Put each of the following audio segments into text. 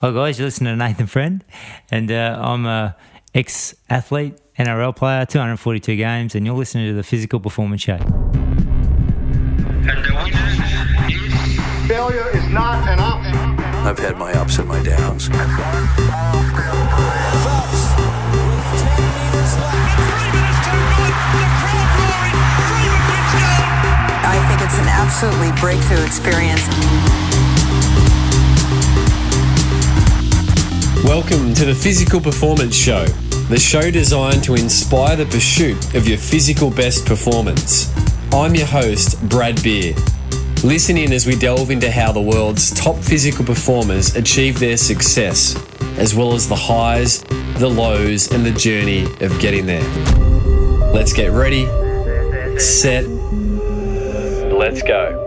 Hi guys, you're listening to Nathan Friend, and I'm a ex-athlete, NRL player, 242 games, and you're listening to the Physical Performance Show. And the winner is... Failure is not an option. I've had my ups and my downs. Phelps with 10 meters left. 3 minutes too good. The crowd roaring. Freeman gets down. I think it's an absolutely breakthrough experience. Welcome to the Physical Performance Show, the show designed to inspire the pursuit of your physical best performance. I'm your host, Brad Beer. Listen in as we delve into how the world's top physical performers achieve their success, as well as the highs, the lows, and the journey of getting there. Let's get ready, set, let's go.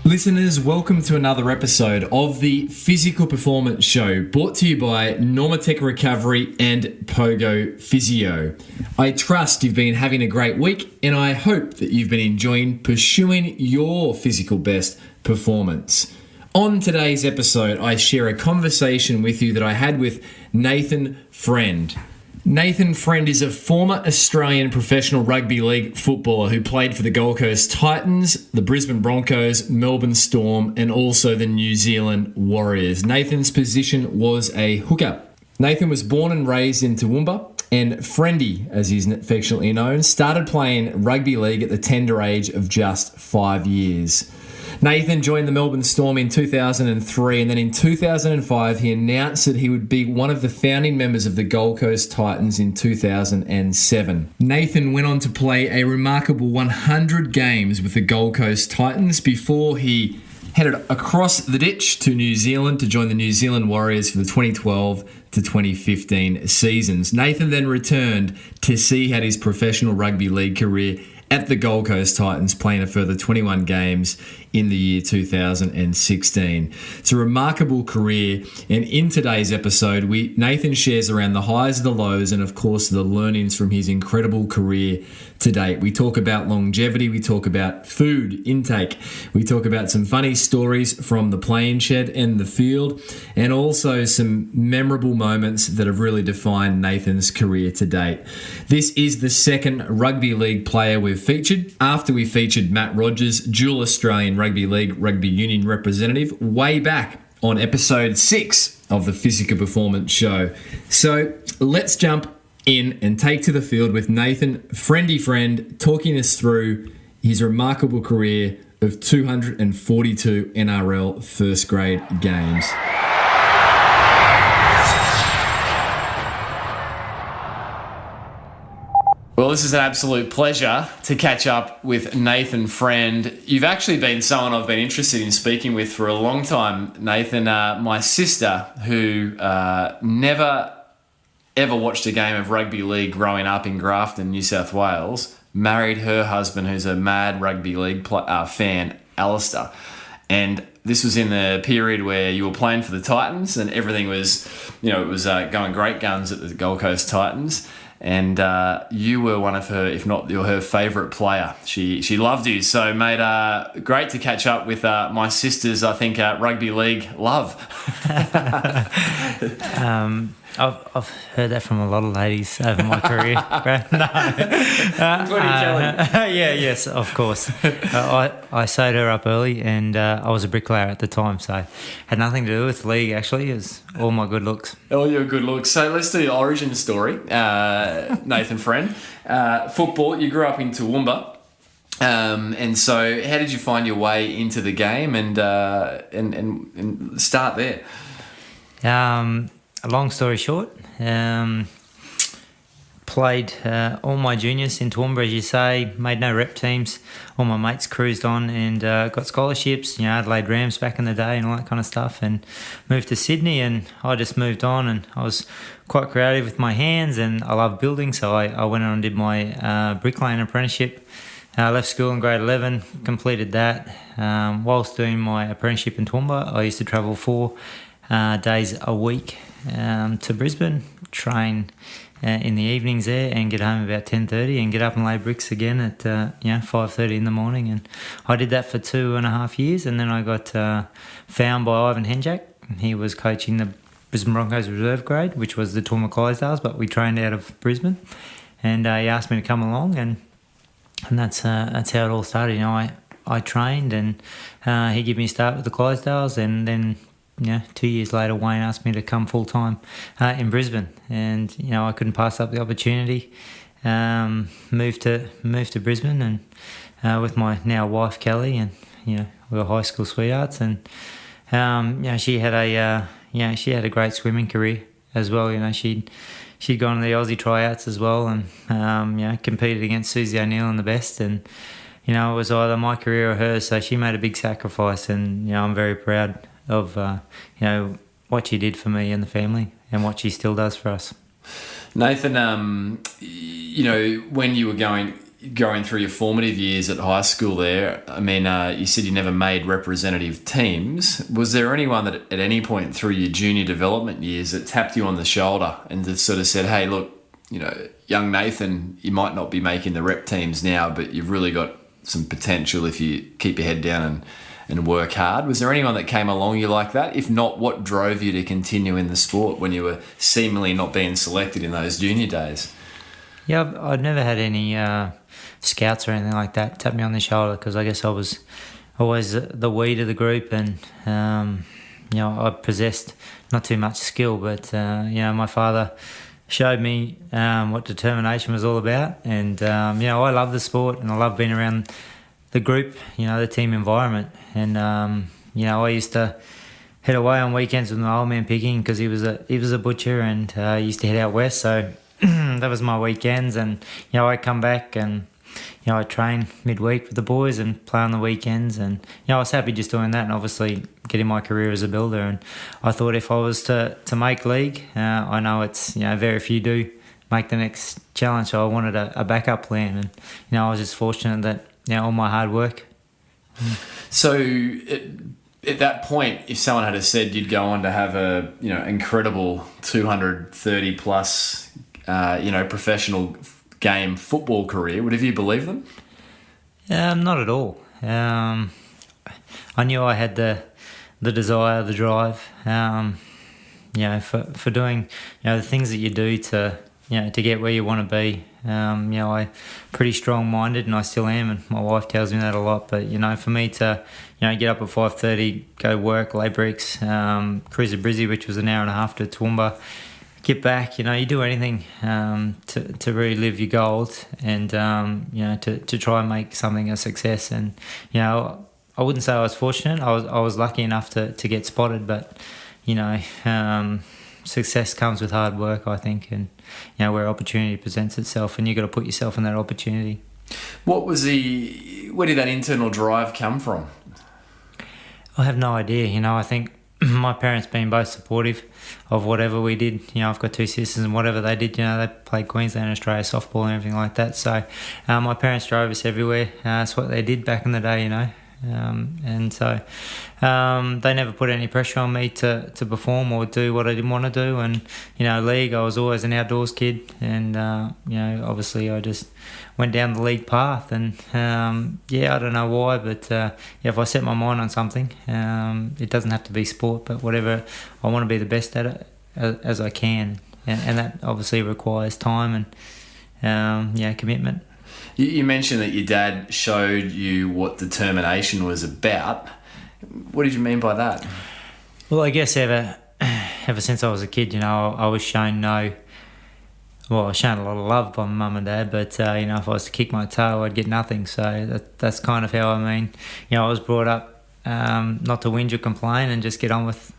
Listeners, welcome to another episode of the Physical Performance Show, brought to you by Normatec Recovery and Pogo Physio. I trust you've been having a great week, and I hope that you've been enjoying pursuing your physical best performance. On today's episode, I share a conversation with you that I had with Nathan Friend. Nathan Friend is a former Australian professional rugby league footballer who played for the Gold Coast Titans, the Brisbane Broncos, Melbourne Storm, and also the New Zealand Warriors. Nathan's position was a hooker. Nathan was born and raised in Toowoomba, and Friendy, as he's affectionately known, started playing rugby league at the tender age of just 5 years. Nathan joined the Melbourne Storm in 2003, and then in 2005 he announced that he would be one of the founding members of the Gold Coast Titans in 2007. Nathan went on to play a remarkable 100 games with the Gold Coast Titans before he headed across the ditch to New Zealand to join the New Zealand Warriors for the 2012 to 2015 seasons. Nathan then returned to see out his professional rugby league career at the Gold Coast Titans, playing a further 21 games in the year 2016. It's a remarkable career, and in today's episode, Nathan shares around the highs, the lows, and of course the learnings from his incredible career to date. We talk about longevity, we talk about food intake, we talk about some funny stories from the playing shed and the field, and also some memorable moments that have really defined Nathan's career to date. This is the second rugby league player we've featured, after we featured Matt Rogers, dual Australian Rugby League Rugby Union representative, way back on episode 6 of the Physical Performance Show. So let's jump in and take to the field with Nathan Friendy Friend, talking us through his remarkable career of 242 NRL first grade games. Well, this is an absolute pleasure to catch up with Nathan Friend. You've actually been someone I've been interested in speaking with for a long time, Nathan. My sister, who never ever watched a game of rugby league growing up in Grafton, New South Wales, married her husband, who's a mad rugby league fan, Alistair. And this was in the period where you were playing for the Titans and everything was, it was going great guns at the Gold Coast Titans. And you were one of her, if not her favourite player. She loved you. So, mate, great to catch up with my sister's, I think, rugby league love. I've heard that from a lot of ladies over my career. Yes, of course. I sewed her up early, and I was a bricklayer at the time, so had nothing to do with league. Actually, it was all my good looks. All your good looks. So let's do the origin story, Nathan Friend. Football. You grew up in Toowoomba. And so how did you find your way into the game and start there? A long story short, played all my juniors in Toowoomba, as you say, made no rep teams. All my mates cruised on and got scholarships, Adelaide Rams back in the day and all that kind of stuff, and moved to Sydney, and I just moved on, and I was quite creative with my hands and I love building, so I went on and did my bricklaying apprenticeship. I left school in grade 11, completed that. Whilst doing my apprenticeship in Toowoomba, I used to travel 4 days a week to Brisbane, train in the evenings there and get home about 10:30 and get up and lay bricks again at 5:30 in the morning. And I did that for 2.5 years, and then I got found by Ivan Henjak. He was coaching the Brisbane Broncos reserve grade, which was the Toowoomba Clydesdales, but we trained out of Brisbane. And he asked me to come along, and that's how it all started. I trained, and he gave me a start with the Clydesdales, and then 2 years later, Wayne asked me to come full time in Brisbane, and I couldn't pass up the opportunity. Moved to Brisbane, and with my now wife Kelly, and we were high school sweethearts, and she had a great swimming career as well. She'd gone to the Aussie tryouts as well, and competed against Susie O'Neill in the best, and it was either my career or hers. So she made a big sacrifice, and I'm very proud of what she did for me and the family, and what she still does for us. Nathan, when you were going through your formative years at high school there, I mean, you said you never made representative teams. Was there anyone that at any point through your junior development years that tapped you on the shoulder and just sort of said, hey, look, young Nathan, you might not be making the rep teams now, but you've really got some potential if you keep your head down and work hard? Was there anyone that came along you like that? If not, what drove you to continue in the sport when you were seemingly not being selected in those junior days? Yeah, I've never had any scouts or anything like that tap me on the shoulder, because I guess I was always the weed of the group, and I possessed not too much skill, but my father showed me what determination was all about, and I love the sport, and I love being around the group, the team environment, and I used to head away on weekends with my old man picking, because he was a butcher, and he used to head out west, so that was my weekends. And I'd come back, and I'd train midweek with the boys and play on the weekends, and I was happy just doing that, and obviously getting my career as a builder. And I thought if I was to make league, I know it's very few do make the next challenge, so I wanted a backup plan, and I was just fortunate that all my hard work. So at that point, if someone had said you'd go on to have a incredible 230 plus professional game football career, would have you believed them? Not at all. I knew I had the desire, the drive, for doing the things that you do to get where you want to be. I'm pretty strong-minded, and I still am, and my wife tells me that a lot. But for me to get up at 5:30, go work, lay bricks, cruise to Brizzy, which was an hour and a half to Toowoomba, get back. You do anything to really live your goals, and to try and make something a success. And I wouldn't say I was fortunate. I was lucky enough to get spotted, but success comes with hard work, I think, and where opportunity presents itself, and you got to put yourself in that opportunity. Where did that internal drive come from? I have no idea. I think my parents being both supportive of whatever we did. I've got two sisters, and whatever they did, they played Queensland and Australia softball and everything like that. So my parents drove us everywhere. That's what they did back in the day, and so they never put any pressure on me to perform or do what I didn't want to do. And league, I was always an outdoors kid, and obviously I just went down the league path. And I don't know why, but if I set my mind on something, it doesn't have to be sport, but whatever, I want to be the best at it as I can, and that obviously requires time and commitment. You mentioned that your dad showed you what determination was about. What did you mean by that? Well, I guess ever since I was a kid, I was shown I was shown a lot of love by my mum and dad, but if I was to kick my toe, I'd get nothing. So that's kind of how I was brought up, not to whinge or complain, and just get on with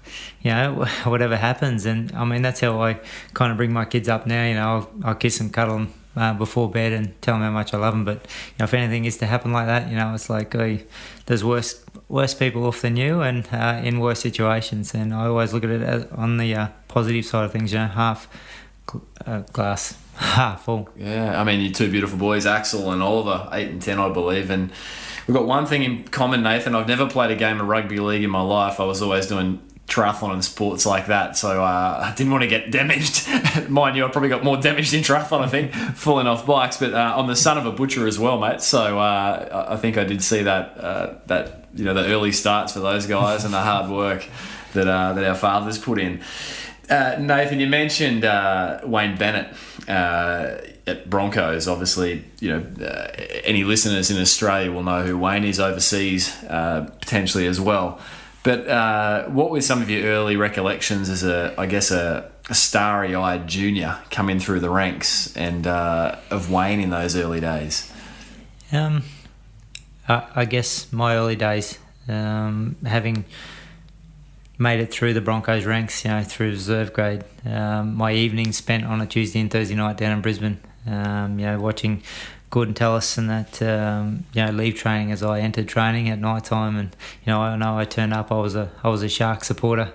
whatever happens. And that's how I kind of bring my kids up now. I'll kiss and cuddle them before bed and tell them how much I love them. But if anything is to happen like that, it's like there's worse people off than you, and in worse situations. And I always look at it as on the positive side of things. Half glass half full. Yeah, your two beautiful boys, Axel and Oliver, 8 and 10, I believe. And we've got one thing in common, Nathan. I've never played a game of rugby league in my life. I was always doing triathlon and sports like that, so I didn't want to get damaged mind you, I probably got more damaged in triathlon, I think, falling off bikes. But I'm the son of a butcher as well, mate. So I think I did see that the early starts for those guys and the hard work that our fathers put in. Nathan, you mentioned Wayne Bennett at Broncos. Obviously, any listeners in Australia will know who Wayne is overseas, potentially as well. But what were some of your early recollections as a starry-eyed junior coming through the ranks and of Wayne in those early days? I guess my early days, having made it through the Broncos ranks, through reserve grade. My evenings spent on a Tuesday and Thursday night down in Brisbane, watching Gordon Tellis and that, leave training as I entered training at night time. And, I know I turned up, I was a Shark supporter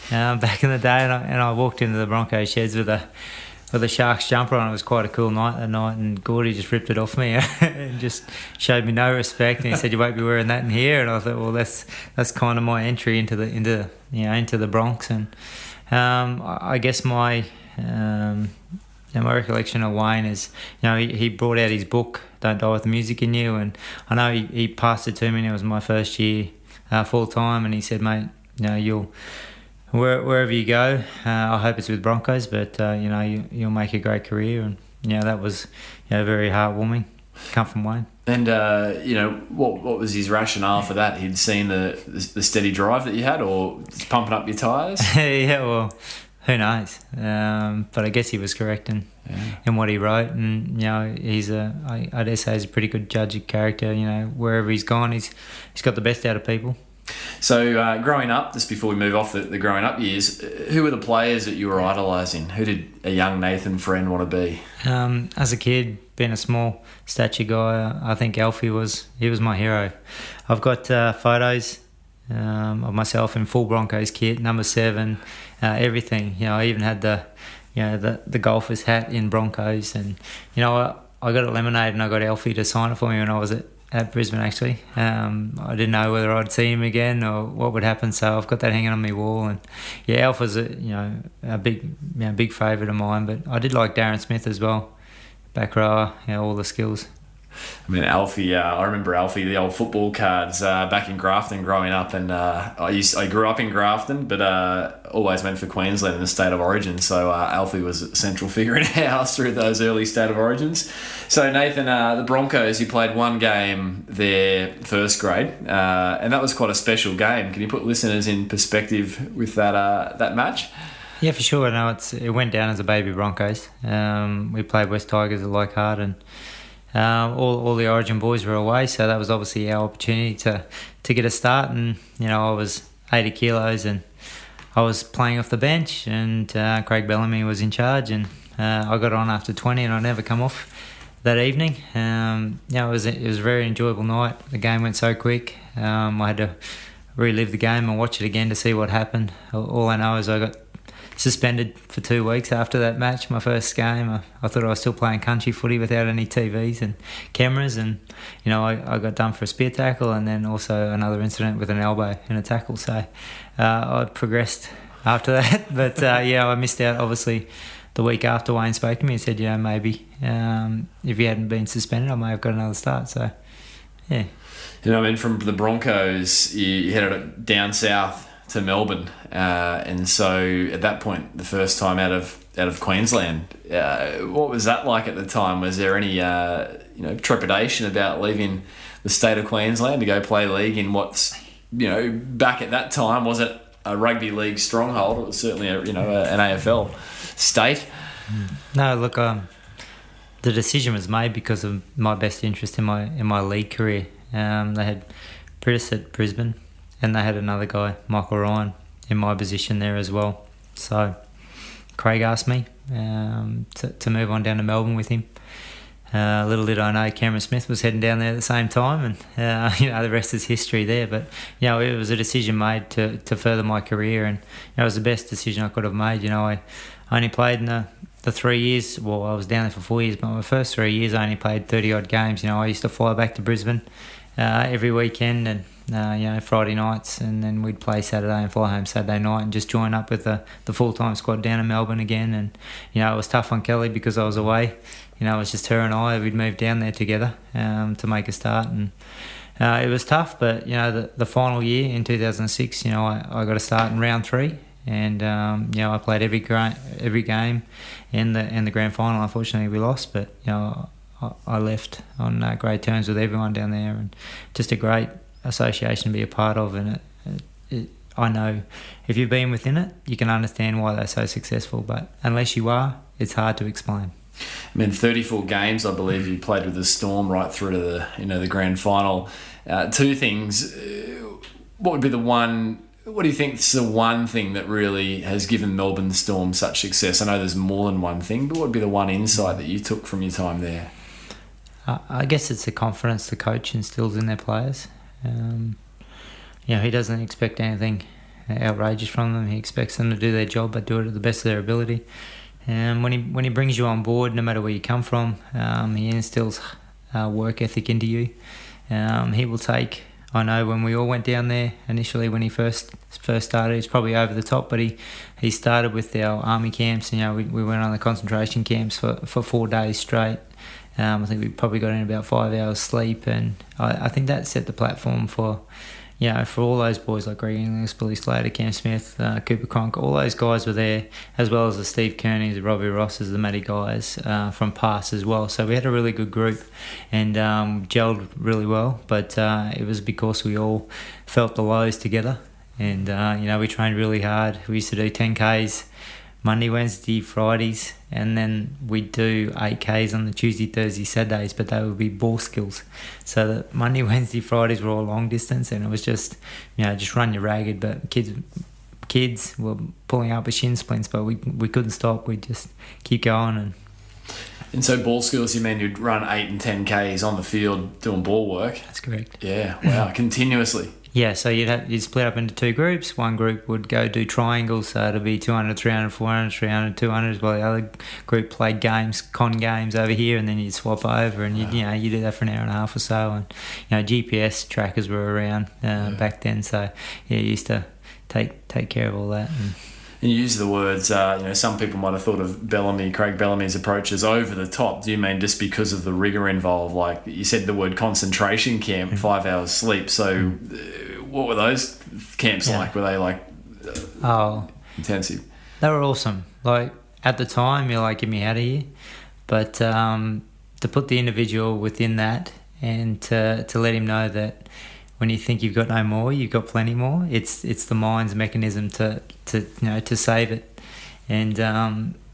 back in the day, and I walked into the Broncos sheds with a Sharks jumper on. It was quite a cool night that night, and Gordy just ripped it off me and just showed me no respect. And he said, "You won't be wearing that in here." And I thought, well, that's kind of my entry into the Bronx. And I guess my recollection of Wayne is, he brought out his book, Don't Die With the Music in You, and I know he passed it to me, and it was my first year full time, and he said, "Mate, you'll wherever you go, I hope it's with Broncos, but you'll make a great career." And that was very heartwarming. Come from Wayne. And what was his rationale for that? He'd seen the steady drive that you had, or pumping up your tyres? Yeah, well, who knows? But I guess he was correct in what he wrote, and he's I dare say he's a pretty good judge of character. Wherever he's gone, he's got the best out of people. So growing up, just before we move off the growing up years, who were the players that you were idolising? Who did a young Nathan Friend want to be? As a kid, being a small stature guy, I think Alfie was my hero. I've got photos of myself in full Broncos kit, number 7, everything. I even had the golfer's hat in Broncos, and I got it laminated, and I got Alfie to sign it for me when I was at Brisbane, actually. I didn't know whether I'd see him again or what would happen, so I've got that hanging on my wall. And Alf was a big favourite of mine, but I did like Darren Smith as well, back rower, all the skills. I mean, Alfie, I remember Alfie, the old football cards back in Grafton growing up, and I grew up in Grafton, but always went for Queensland in the State of Origin, so Alfie was a central figure in our house through those early State of Origins. So Nathan, the Broncos, you played one game there, first grade, and that was quite a special game. Can you put listeners in perspective with that match? Yeah, for sure. No, it went down as a baby Broncos. We played West Tigers at Leichhardt, and all the Origin boys were away, so that was obviously our opportunity to get a start. And I was 80 kilos, and I was playing off the bench, and Craig Bellamy was in charge, and I got on after 20, and I never come off that evening. It was a very enjoyable night. The game went so quick. I had to relive the game and watch it again to see what happened. All I know is I got suspended for 2 weeks after that match, my first game. I thought I was still playing country footy without any TVs and cameras, and I got done for a spear tackle, and then also another incident with an elbow in a tackle. So I progressed after that, but I missed out. Obviously, the week after, Wayne spoke to me and said, maybe if you hadn't been suspended, I may have got another start. So yeah. From the Broncos, you headed down south to Melbourne, and so at that point, the first time out of Queensland, what was that like at the time? Was there any trepidation about leaving the state of Queensland to go play league in what's back at that time wasn't a rugby league stronghold? It was certainly an AFL state. No, look, the decision was made because of my best interest in my league career. They had Pritis at Brisbane, and they had another guy, Michael Ryan, in my position there as well. So Craig asked me to move on down to Melbourne with him. Little did I know Cameron Smith was heading down there at the same time, and the rest is history there. But it was a decision made to further my career, and it was the best decision I could have made. I only played in the 3 years. Well, I was down there for 4 years, but my first 3 years I only played 30 odd games. I used to fly back to Brisbane every weekend, and Friday nights, and then we'd play Saturday and fly home Saturday night and just join up with the full-time squad down in Melbourne again. And, it was tough on Kelly because I was away. It was just her and I. We'd moved down there together to make a start, and it was tough. But, the final year in 2006, I got a start in round 3. And I played every game in the grand final. Unfortunately, we lost, but I left on great terms with everyone down there, and just a great association to be a part of. And I know if you've been within it, you can understand why they're so successful. But unless you are, it's hard to explain. 34 games, I believe you played with the Storm right through to the grand final. Two things. What would be the one? What do you think is the one thing that really has given Melbourne Storm such success? I know there's more than one thing, but what would be the one insight that you took from your time there? I guess it's the confidence the coach instills in their players. He doesn't expect anything outrageous from them. He expects them to do their job, but do it at the best of their ability. And when he brings you on board, no matter where you come from, he instills work ethic into you. He will take. I know when we all went down there initially, when he first started, it's probably over the top, but he started with our army camps. We went on the concentration camps for 4 days straight. I think we probably got in about 5 hours sleep, and I think that set the platform for all those boys like Greg Inglis, Billy Slater, Cam Smith, Cooper Cronk. All those guys were there, as well as the Steve Kearneys, the Robbie Rosses, the Matty guys from past as well. So we had a really good group and gelled really well, but it was because we all felt the lows together, and we trained really hard. We used to do 10Ks Monday, Wednesday, Fridays, and then we'd do 8Ks on the Tuesday, Thursday, Saturdays, but they would be ball skills. So the Monday, Wednesday, Fridays were all long distance, and it was just run you ragged. But kids were pulling up with shin splints, but we couldn't stop. We'd just keep going. And so ball skills, you mean you'd run 8 and 10Ks on the field doing ball work? That's correct. Yeah, wow, continuously. Yeah, so you'd split up into 2 groups. One group would go do triangles, so it'd be 200, 300, 400, 300, 200, while the other group played con games over here, and then you'd swap over, and you do that for an hour and a half or so. And GPS trackers were around back then, so you used to take care of all that. And you use the words, some people might have thought of Craig Bellamy's approach as over the top. Do you mean just because of the rigour involved? Like you said the word concentration camp, 5 hours sleep. So what were those camps like? Were they intensive? They were awesome. Like at the time, you're like, get me out of here. But to put the individual within that and to let him know that when you think you've got no more, you've got plenty more. It's the mind's mechanism to save it, and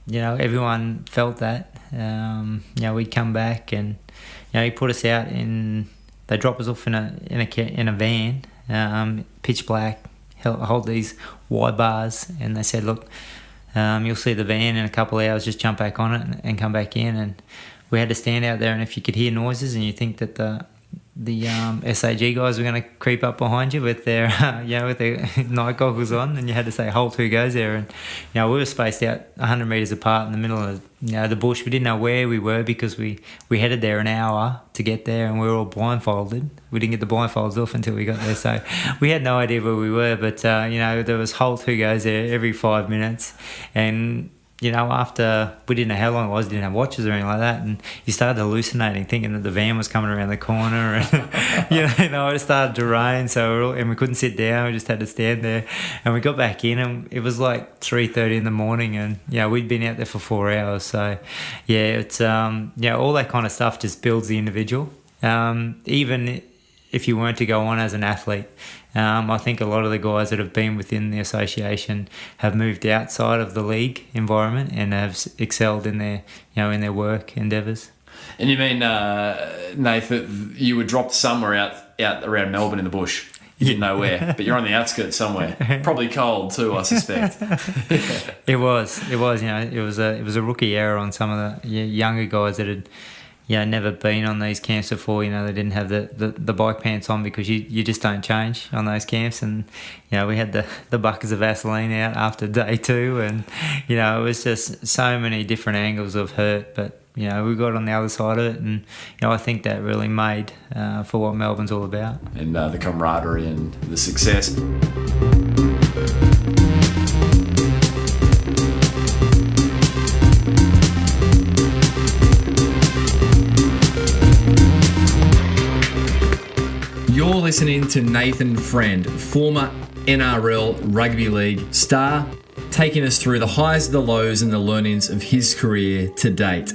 everyone felt that. We'd come back, and he put us out they drop us off in a van, pitch black, hold these wide bars, and they said, look, you'll see the van in a couple of hours. Just jump back on it and come back in. And we had to stand out there, and if you could hear noises and you think that the SAG guys were going to creep up behind you with their with their night goggles on, and you had to say, "Halt, who goes there?" And we were spaced out 100 metres apart in the middle of the bush. We didn't know where we were because we headed there an hour to get there, and we were all blindfolded. We didn't get the blindfolds off until we got there, so we had no idea where we were. But there was "Halt, who goes there" every 5 minutes, and after we didn't know how long it was, didn't have watches or anything like that, and you started hallucinating, thinking that the van was coming around the corner, and it started to rain, so we couldn't sit down, we just had to stand there, and we got back in, and it was like 3:30 in the morning, and we'd been out there for 4 hours, so it's all that kind of stuff just builds the individual, even if you weren't to go on as an athlete. I think a lot of the guys that have been within the association have moved outside of the league environment and have excelled in their, in their work endeavours. And you mean, Nathan, you were dropped somewhere out around Melbourne in the bush? You didn't know where, but you're on the outskirts somewhere. Probably cold too, I suspect. It was. It was a rookie error on some of the younger guys that had never been on these camps before. They didn't have the bike pants on because you just don't change on those camps. And, we had the buckets of Vaseline out after day 2. And, it was just so many different angles of hurt. But, we got on the other side of it, and I think that really made for what Melbourne's all about. And the camaraderie and the success. You're listening to Nathan Friend, former NRL Rugby League star, taking us through the highs, the lows and the learnings of his career to date.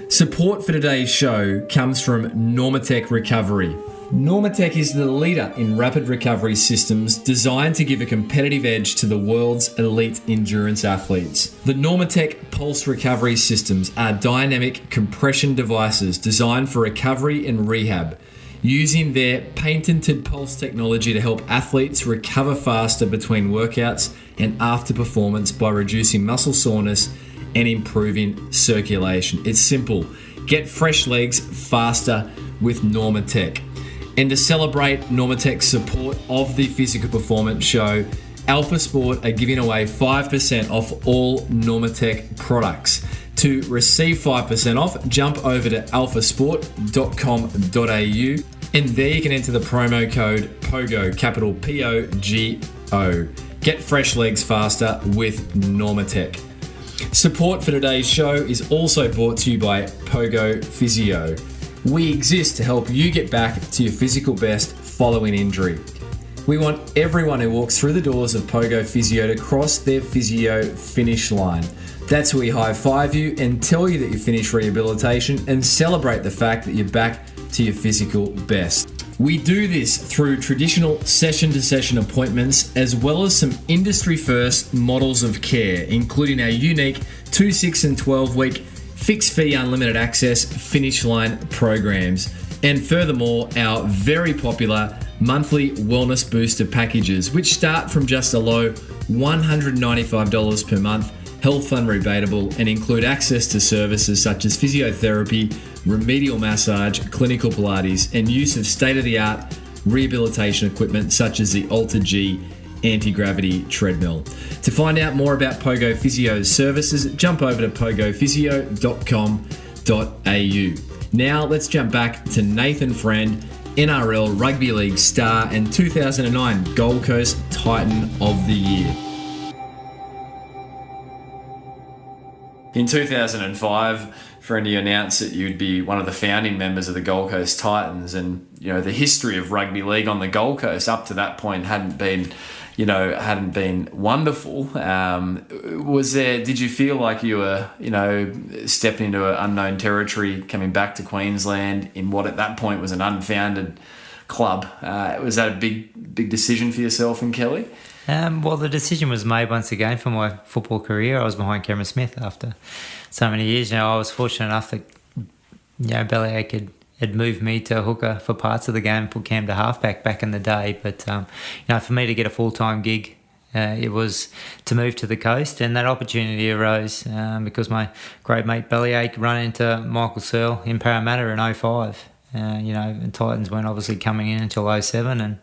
Support for today's show comes from Normatec Recovery. Normatec is the leader in rapid recovery systems designed to give a competitive edge to the world's elite endurance athletes. The Normatec Pulse Recovery Systems are dynamic compression devices designed for recovery and rehab, using their patented pulse technology to help athletes recover faster between workouts and after performance by reducing muscle soreness and improving circulation. It's simple. Get fresh legs faster with Normatec. And to celebrate Normatec's support of the Physical Performance Show, Alpha Sport are giving away 5% off all Normatec products. To receive 5% off, jump over to alphasport.com.au and there you can enter the promo code POGO, capital P-O-G-O. Get fresh legs faster with Normatec. Support for today's show is also brought to you by Pogo Physio. We exist to help you get back to your physical best following injury. We want everyone who walks through the doors of Pogo Physio to cross their physio finish line. That's where we high-five you and tell you that you finished rehabilitation and celebrate the fact that you're back to your physical best. We do this through traditional session-to-session appointments as well as some industry-first models of care, including our unique 2, 6 and 12-week fixed-fee unlimited access finish line programs. And furthermore, our very popular monthly wellness booster packages, which start from just a low $195 per month, health fund rebatable, and include access to services such as physiotherapy, remedial massage, clinical Pilates, and use of state-of-the-art rehabilitation equipment such as the Alta G anti-gravity treadmill. To find out more about Pogo Physio's services, jump over to pogophysio.com.au. Now let's jump back to Nathan Friend, NRL Rugby League star and 2009 Gold Coast Titan of the Year. In 2005, Friendy announced that you'd be one of the founding members of the Gold Coast Titans, and the history of rugby league on the Gold Coast up to that point hadn't been wonderful. Did you feel like you were, stepping into an unknown territory, coming back to Queensland in what at that point was an unfounded club? Was that a big decision for yourself and Kelly? Well, the decision was made once again for my football career. I was behind Cameron Smith after so many years. I was fortunate enough that Bellyache had moved me to hooker for parts of the game, put Cam to halfback back in the day. But for me to get a full-time gig, it was to move to the coast, and that opportunity arose because my great mate Bellyache ran into Michael Searle in Parramatta in 05. And Titans weren't obviously coming in until 07, and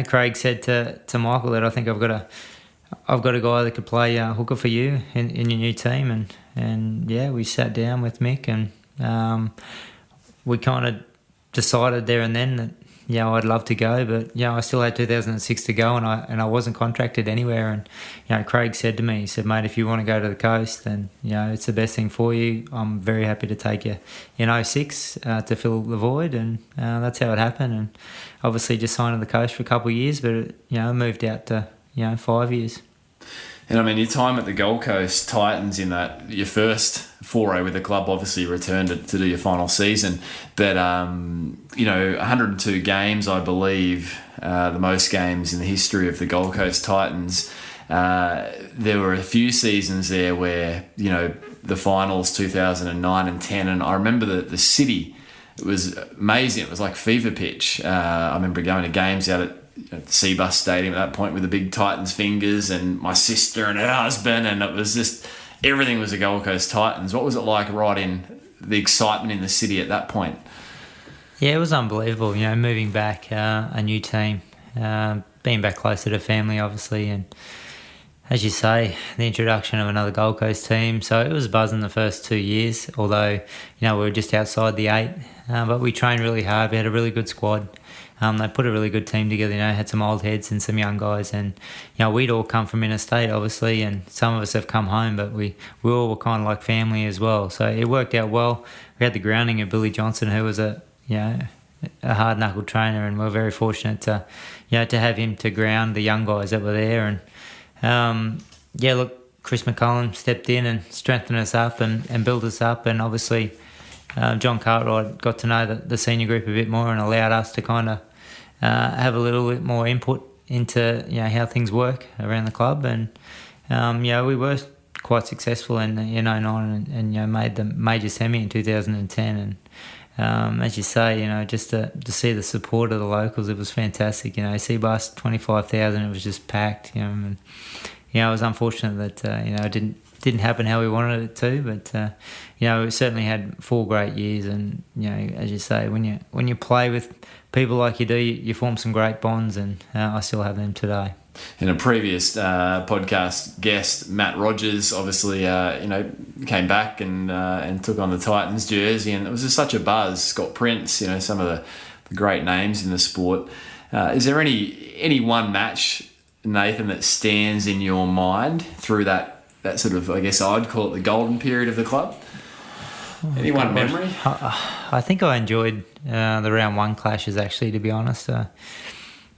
Craig said to Michael that I think I've got a guy that could play hooker for you in your new team, and we sat down with Mick and we kind of decided there and then that I'd love to go, but I still had 2006 to go, and I wasn't contracted anywhere. And Craig said to me, he said, mate, if you want to go to the coast, then it's the best thing for you. I'm very happy to take you in 06 to fill the void, and that's how it happened. And obviously just signed on the coast for a couple of years, but I moved out to 5 years. And I mean, your time at the Gold Coast Titans in that, your first foray with the club, obviously returned to do your final season. But, 102 games, I believe, the most games in the history of the Gold Coast Titans. There were a few seasons there where, the finals 2009 and 10, and I remember the city, it was amazing. It was like fever pitch. I remember going to games out at the Seabus Stadium at that point with the big Titans fingers, and my sister and her husband, and it was just, everything was the Gold Coast Titans. What was it like riding the excitement in the city at that point? Yeah, it was unbelievable, moving back, a new team, being back closer to family, obviously, and as you say, the introduction of another Gold Coast team. So it was buzzing the first 2 years, although, we were just outside the 8. But we trained really hard. We had a really good squad. They put a really good team together, had some old heads and some young guys. And, we'd all come from interstate, obviously, and some of us have come home, but we all were kind of like family as well. So it worked out well. We had the grounding of Billy Johnson, who was a hard-knuckled trainer, and we were very fortunate to have him to ground the young guys that were there. And Chris McCullum stepped in and strengthened us up and built us up, and obviously John Cartwright got to know the senior group a bit more and allowed us to kind of have a little bit more input into how things work around the club. And we were quite successful in 09 and made the major semi in 2010. And as you say, just to see the support of the locals, it was fantastic. Seabus 25,000, it was just packed. And it was unfortunate that it didn't happen how we wanted it to, but we certainly had 4 great years. And as you say, when you play with people like you do, you form some great bonds, and I still have them today. In a previous podcast guest, Matt Rogers, obviously, came back and took on the Titans jersey, and it was just such a buzz. Scott Prince, some of the great names in the sport. Is there any one match, Nathan, that stands in your mind through that sort of, I guess I'd call it the golden period of the club? Any one memory? I think I enjoyed the round 1 clashes, actually, to be honest. I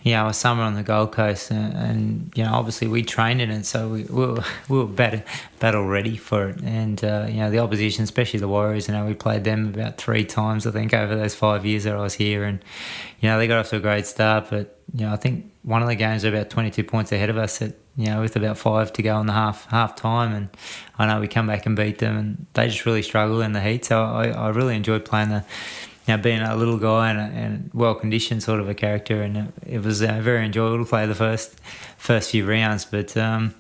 was summer on the Gold Coast, and obviously we trained in it, so we were battle ready for it. And the opposition, especially the Warriors, we played them about 3 times, I think, over those 5 years that I was here. And they got off to a great start, but I think one of the games were about 22 points ahead of us with about 5 to go in the half time, and I know we come back and beat them, and they just really struggled in the heat. So I really enjoyed playing being a little guy and well-conditioned sort of a character, and it was very enjoyable to play the first few rounds. But I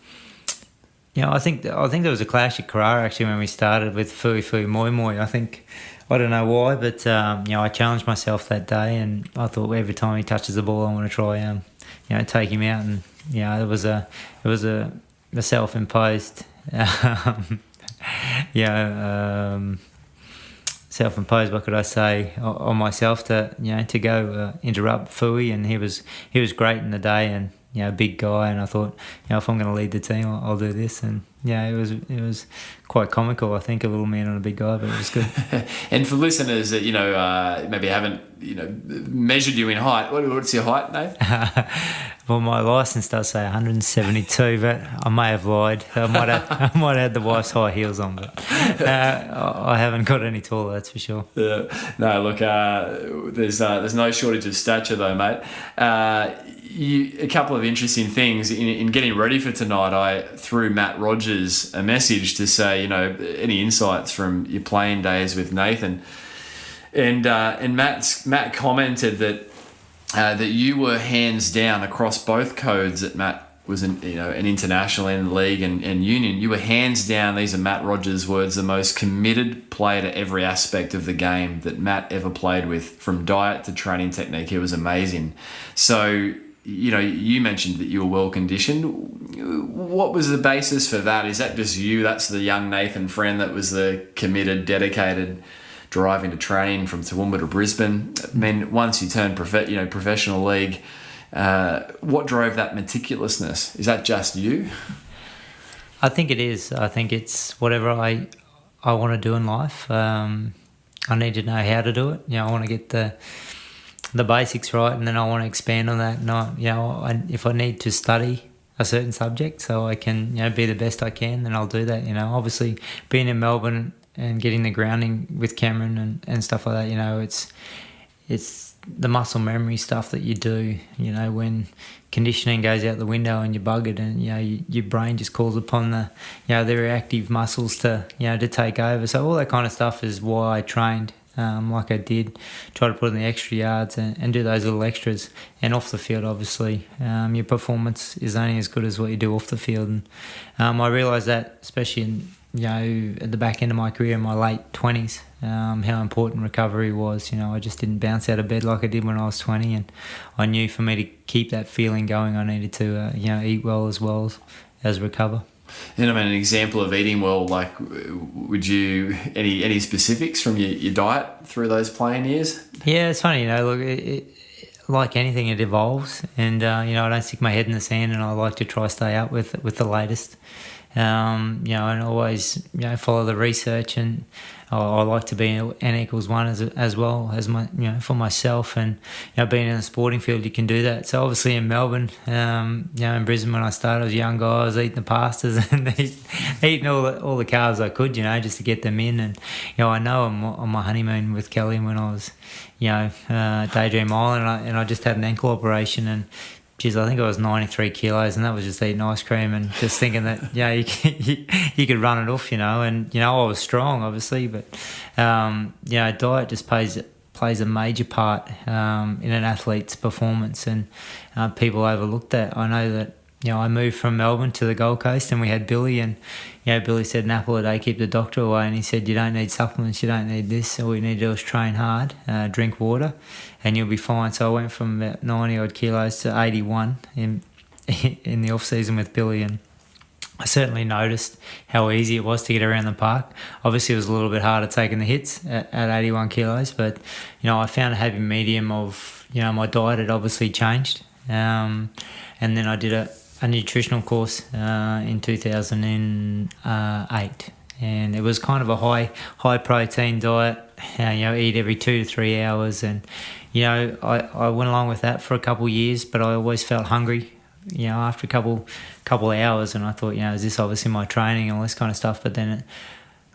think there was a clash at Carrara actually when we started with Fui Moi Moi. I don't know why, but I challenged myself that day, and I thought every time he touches the ball, I want to try take him out. And it was a self-imposed self-imposed, what could I say, on myself to go interrupt Fui, and he was great in the day, and big guy, and I thought if I'm going to lead the team, I'll do this. And it was quite comical, I think, a little man on a big guy, but it was good. And for listeners that maybe haven't measured you in height, what's your height, Nate? Well, my licence does say 172, but I may have lied. I might have had the wife's high heels on, but I haven't got any taller, that's for sure. Yeah. No, look, there's no shortage of stature though, mate. A couple of interesting things in getting ready for tonight. I threw Matt Rogers a message to say, any insights from your playing days with Nathan, and Matt commented that you were hands down across both codes that Matt was an international in league and union. You were hands down, these are Matt Rogers' words, the most committed player to every aspect of the game that Matt ever played with, from diet to training technique. It was amazing. So, you mentioned that you were well conditioned. What was the basis for that? Is that just you? That's the young Nathan Friend that was the committed, dedicated, driving to training from Toowoomba to Brisbane? I mean, once you turn professional league, what drove that meticulousness? Is that just you? I think it is. I think it's whatever I want to do in life. I need to know how to do it. I want to get the basics right, and then I want to expand on that. And if I need to study a certain subject so I can be the best I can, then I'll do that. Obviously being in Melbourne and getting the grounding with Cameron and stuff like that, it's the muscle memory stuff that you do, when conditioning goes out the window and you're buggered, and your brain just calls upon the reactive muscles to take over. So all that kind of stuff is why I trained like I did, try to put in the extra yards and do those little extras. And off the field, obviously, your performance is only as good as what you do off the field. And I realised that, especially at the back end of my career in my late 20s, how important recovery was. I just didn't bounce out of bed like I did when I was 20, and I knew for me to keep that feeling going, I needed to eat well as well, recover. And I mean, an example of eating well, like, would you any specifics from your diet through those playing years? Yeah, it's funny, look, like anything, it evolves, and I don't stick my head in the sand, and I like to try stay up with the latest. And always follow the research, and I like to be N=1 as well as my for myself, and being in the sporting field, you can do that. So obviously in Melbourne, in Brisbane when I started, I was a young guy. I was eating the pastas and eating all the carbs I could, just to get them in. And I know on my honeymoon with Kelly when I was Daydream Island, and I just had an ankle operation, and geez, I think I was 93 kilos, and that was just eating ice cream and just thinking that you could run it off, and I was strong obviously, but diet just plays a major part in an athlete's performance, and people overlook that. I know that I moved from Melbourne to the Gold Coast, and we had Billy, and Billy said an apple a day keep the doctor away, and he said you don't need supplements, you don't need this, all you need to do is train hard, drink water, and you'll be fine. So I went from about 90 odd kilos to 81 in the off season with Billy, and I certainly noticed how easy it was to get around the park. Obviously it was a little bit harder taking the hits at 81 kilos, but I found a happy medium of my diet had obviously changed, and then I did a nutritional course in 2008, and it was kind of a high protein diet. Eat every 2 to 3 hours, and I went along with that for a couple of years, but I always felt hungry after a couple of hours, and I thought is this obviously my training and all this kind of stuff. But then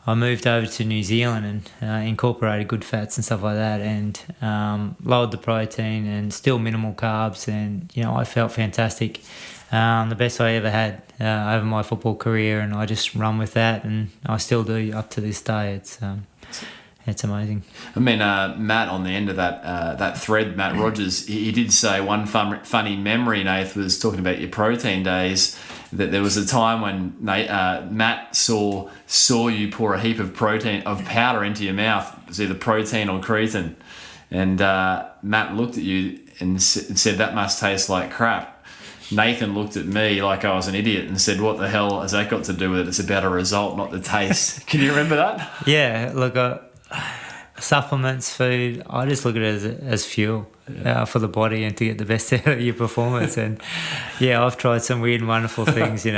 I moved over to New Zealand and incorporated good fats and stuff like that, and lowered the protein and still minimal carbs, and I felt fantastic. The best I ever had over my football career, and I just run with that, and I still do up to this day. It's amazing. I mean, Matt, on the end of that thread, Matt Rogers, he did say one funny memory, Nath, was talking about your protein days, that there was a time when Matt saw you pour a heap of powder into your mouth. It was either protein or creatine. And Matt looked at you and said, that must taste like crap. Nathan looked at me like I was an idiot and said, what the hell has that got to do with it? It's about a result, not the taste. Can you remember that? Yeah, look, supplements, food, I just look at it as fuel for the body and to get the best out of your performance. And I've tried some weird and wonderful things, and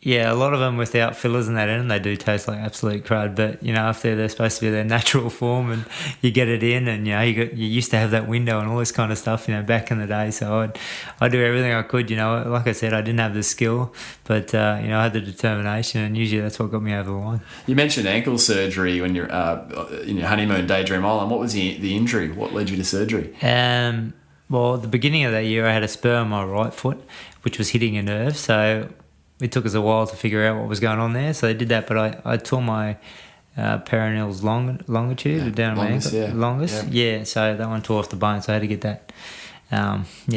a lot of them without fillers and that in them, they do taste like absolute crud. But if they're supposed to be their natural form, and you get it in, and you used to have that window and all this kind of stuff, back in the day. So I'd do everything I could. Like I said, I didn't have the skill, but I had the determination, and usually that's what got me over the line. You mentioned ankle surgery when you're in your honeymoon, Daydream Island. What was the injury? What led you to surgery? Well, at the beginning of that year, I had a spur on my right foot, which was hitting a nerve. So it took us a while to figure out what was going on there. So they did that, but I tore my peroneal's longitude down my ankle. Longest. Yeah, so that one tore off the bone, so I had to get that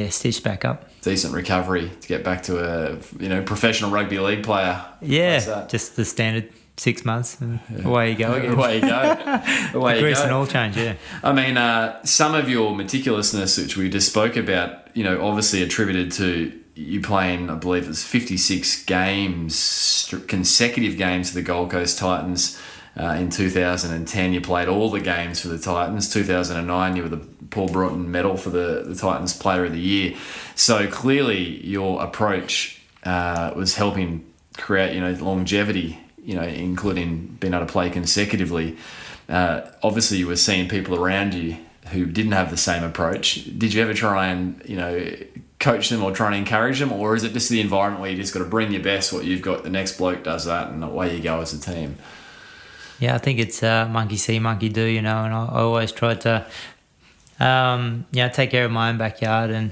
stitched back up. Decent recovery to get back to a professional rugby league player. Yeah, just the standard 6 months, and away you go again. Away you go. The grease and all change, yeah. I mean, some of your meticulousness, which we just spoke about, obviously attributed to you playing, I believe it was 56 games, consecutive games for the Gold Coast Titans. In 2010, you played all the games for the Titans. 2009, you were the Paul Broughton Medal for the Titans Player of the Year. So clearly your approach was helping create, longevity, including being able to play consecutively. Obviously, you were seeing people around you who didn't have the same approach. Did you ever try and, coach them or try and encourage them, or is it just the environment where you just got to bring your best, what you've got, the next bloke does that, and away you go as a team? Yeah, I think it's monkey see, monkey do, and I always tried to, take care of my own backyard and,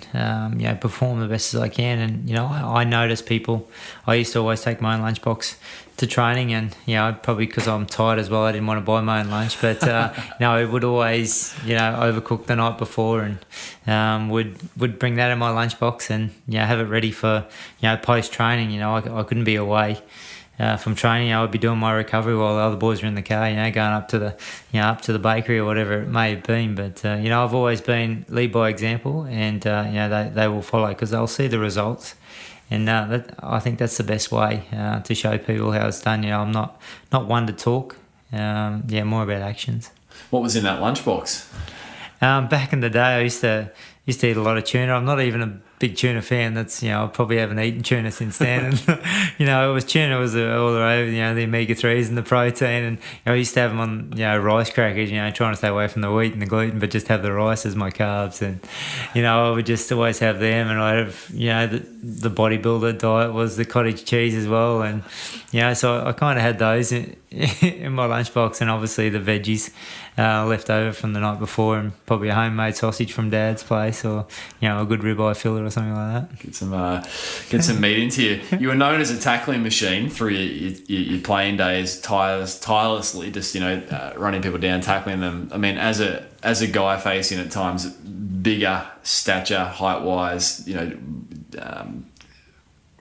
perform the best as I can. And, I notice people, I used to always take my own lunchbox to training, and, probably because I'm tired as well, I didn't want to buy my own lunch, but, I would always, overcook the night before, and would bring that in my lunchbox and, have it ready for, post-training. I couldn't be away from training. I would be doing my recovery while the other boys were in the car, going up to the, up to the bakery or whatever it may have been. But I've always been lead by example, and they will follow because they'll see the results, And I think that's the best way to show people how it's done. I'm not one to talk. More about actions. What was in that lunchbox? Back in the day, I used to eat a lot of tuna. I'm not even a big tuna fan. That's I probably haven't eaten tuna since then. And it was tuna was all over. The omega-3s and the protein, and I used to have them on rice crackers. Trying to stay away from the wheat and the gluten, but just have the rice as my carbs. And I would just always have them. And I have the bodybuilder diet was the cottage cheese as well. And so I kind of had those in my lunchbox, and obviously the veggies left over from the night before, and probably a homemade sausage from Dad's place, or a good ribeye fillet or something like that. Get some meat into you. You were known as a tackling machine through your playing days, tirelessly, just running people down, tackling them. I mean, as a guy facing at times bigger stature, height wise,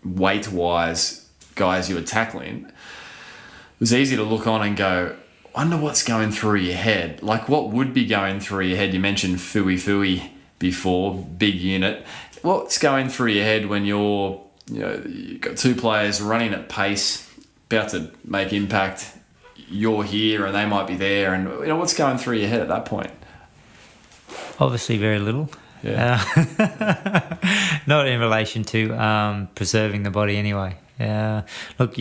weight wise, guys you were tackling, it was easy to look on and go, wonder what's going through your head. Like, what would be going through your head? You mentioned Fooey before, big unit. What's going through your head when you've got two players running at pace, about to make impact, you're here and they might be there, and what's going through your head at that point? Obviously very little. Yeah. Not in relation to preserving the body anyway. Look,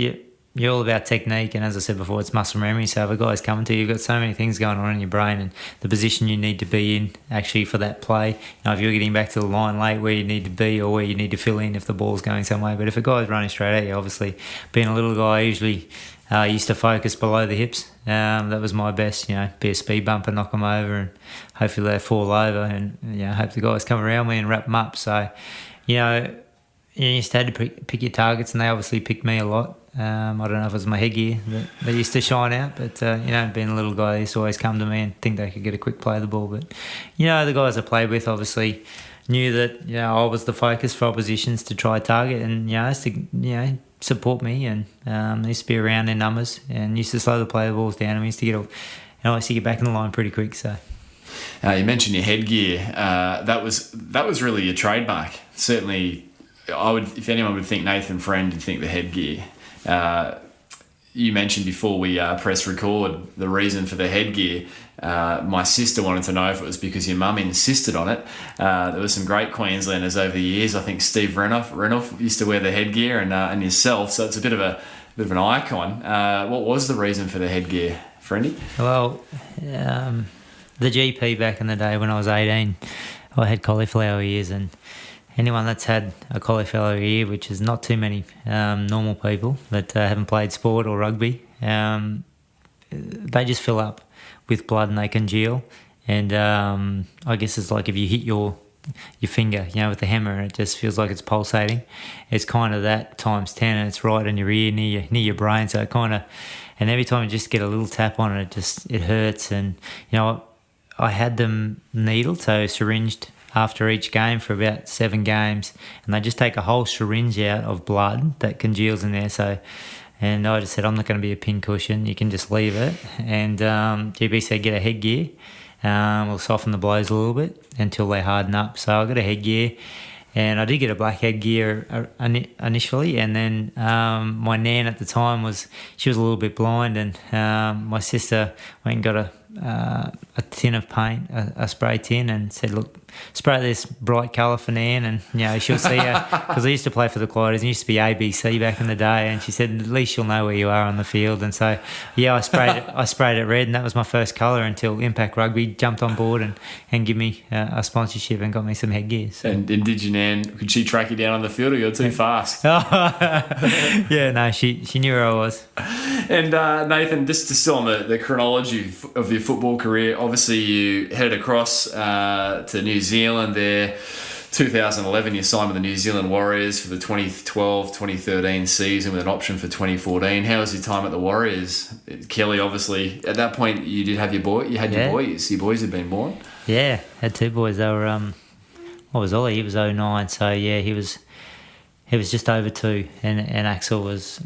you're all about technique, and as I said before, it's muscle memory. So if a guy's coming to you, you've got so many things going on in your brain, and the position you need to be in actually for that play. If you're getting back to the line late, where you need to be or where you need to fill in if the ball's going some way. But if a guy's running straight at you, obviously being a little guy, I usually used to focus below the hips. That was my best, be a speed bumper, knock them over, and hopefully they fall over, and hope the guys come around me and wrap them up. So, you used to have to pick your targets, and they obviously picked me a lot. I don't know if it was my headgear that used to shine out, but being a little guy, they used to always come to me and think they could get a quick play of the ball. But the guys I played with obviously knew that I was the focus for oppositions to try target, and used to support me, and used to be around in numbers, and used to slow the play the balls down, and we used to I used to get back in the line pretty quick. So. You mentioned your headgear. That was really your trademark. Certainly, if anyone would think Nathan Friend, you'd think the headgear. You mentioned before we press record the reason for the headgear. My sister wanted to know if it was because your mum insisted on it. There were some great Queenslanders over the years. I think Steve Renouf used to wear the headgear, and yourself. So it's a bit of an icon. What was the reason for the headgear, Friendy? Well, the GP back in the day when I was 18, I had cauliflower ears, and anyone that's had a cauliflower ear, which is not too many normal people that haven't played sport or rugby, they just fill up with blood and they congeal. And I guess it's like if you hit your finger, with the hammer, it just feels like it's pulsating. It's kind of that times 10, and it's right in your ear, near your brain. So it kind of, and every time you just get a little tap on it, it hurts. And I had them needled, so syringed after each game for about 7 games, and they just take a whole syringe out of blood that congeals in there. So, and I just said, I'm not going to be a pincushion, you can just leave it. And GB said, get a headgear, we'll soften the blows a little bit until they harden up. So I got a headgear, and I did get a black headgear initially, and then my nan at the time she was a little bit blind, and my sister went and got a tin of paint, a spray tin, and said, look, spray this bright colour for Nan, and she'll see her, because I used to play for the Clydes, and it used to be ABC back in the day, and she said, at least you'll know where you are on the field. And so I sprayed it red, and that was my first colour until Impact Rugby jumped on board and give me a sponsorship and got me some headgear. So. And did your Nan, could she track you down on the field, or you're too fast? Yeah, no, she knew where I was. And Nathan, just still on the chronology of your football career, obviously you headed across to New Zealand there. 2011, you signed with the New Zealand Warriors for the 2012-2013 season with an option for 2014. How was your time at the Warriors? Kelly, obviously, at that point, you did have your boy. You had your boys. Your boys had been born. Yeah, had 2 boys. They were, what was Ollie? He was 09, so yeah, he was just over 2, and Axel was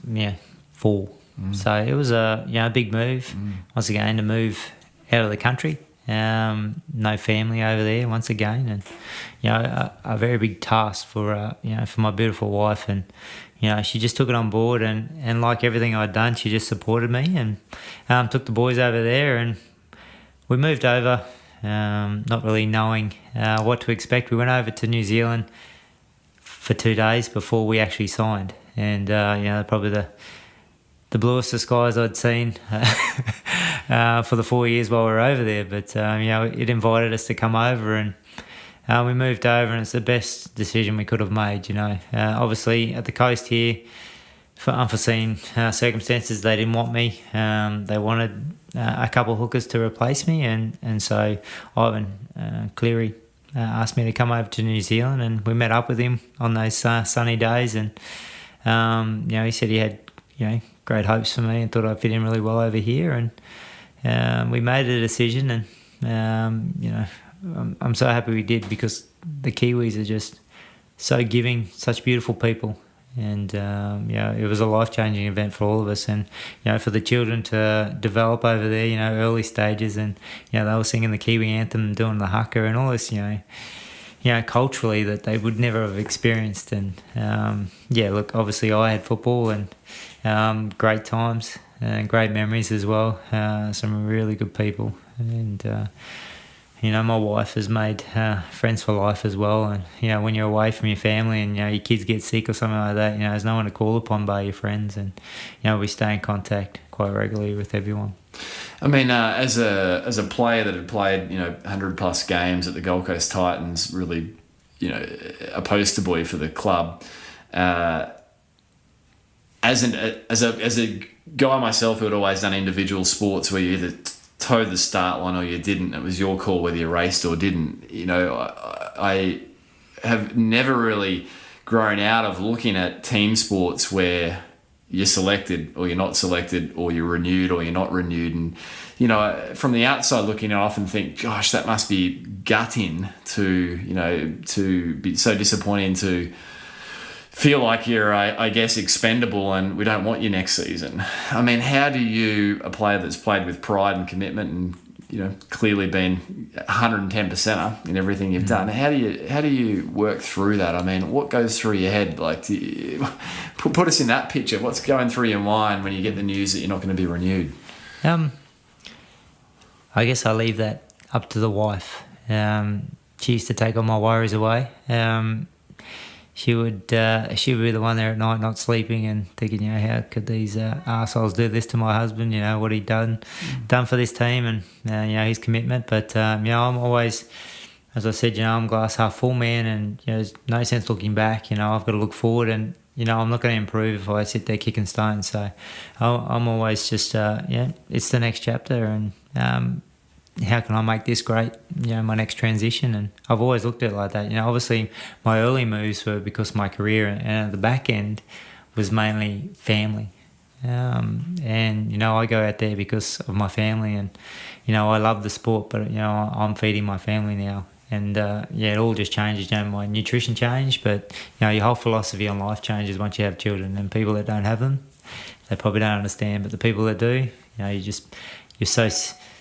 4. So it was a big move once again to move out of the country. No family over there once again, and a very big task for for my beautiful wife, and she just took it on board, and like everything I'd done, she just supported me and took the boys over there, and we moved over, not really knowing what to expect. We went over to New Zealand for 2 days before we actually signed, and probably the bluest of skies I'd seen for the 4 years while we were over there. But it invited us to come over, and we moved over, and it's the best decision we could have made. Obviously at the coast here, for unforeseen circumstances, they didn't want me. They wanted a couple of hookers to replace me, and so Ivan Cleary asked me to come over to New Zealand, and we met up with him on those sunny days, and he said he had great hopes for me and thought I'd fit in really well over here, and we made a decision, and I'm so happy we did, because the Kiwis are just so giving, such beautiful people, and it was a life-changing event for all of us, and for the children to develop over there, early stages, and they were singing the Kiwi anthem, doing the haka, and all this, culturally that they would never have experienced, and look, obviously I had football and great times and great memories as well, some really good people, and my wife has made friends for life as well, and when you're away from your family and your kids get sick or something like that, there's no one to call upon by your friends, and we stay in contact quite regularly with everyone. I mean, as a player that had played 100 plus games at the Gold Coast Titans, really a poster boy for the club. As a guy myself who had always done individual sports where you either towed the start line or you didn't, it was your call whether you raced or didn't. I have never really grown out of looking at team sports where you're selected or you're not selected, or you're renewed or you're not renewed. And, from the outside looking, I often think, gosh, that must be gutting to be so disappointing, to feel like you're, I guess, expendable and we don't want you next season. I mean, how do you, a player that's played with pride and commitment and, clearly been 110%er in everything you've done, how do you work through that? I mean, what goes through your head? Like, put us in that picture. What's going through your mind when you get the news that you're not going to be renewed? I guess I leave that up to the wife. She used to take all my worries away. She would be the one there at night not sleeping and thinking, how could these arseholes do this to my husband, what he'd done for this team, and his commitment. But I'm always, as I said, I'm glass half full man, and there's no sense looking back. I've got to look forward, and I'm not going to improve if I sit there kicking stones. So I'm always just it's the next chapter, and how can I make this great, my next transition? And I've always looked at it like that. Obviously my early moves were because of my career, and at the back end was mainly family. And I go out there because of my family, and I love the sport, but I'm feeding my family now. And it all just changes. My nutrition changed, but your whole philosophy on life changes once you have children. And people that don't have them, they probably don't understand. But the people that do, you're so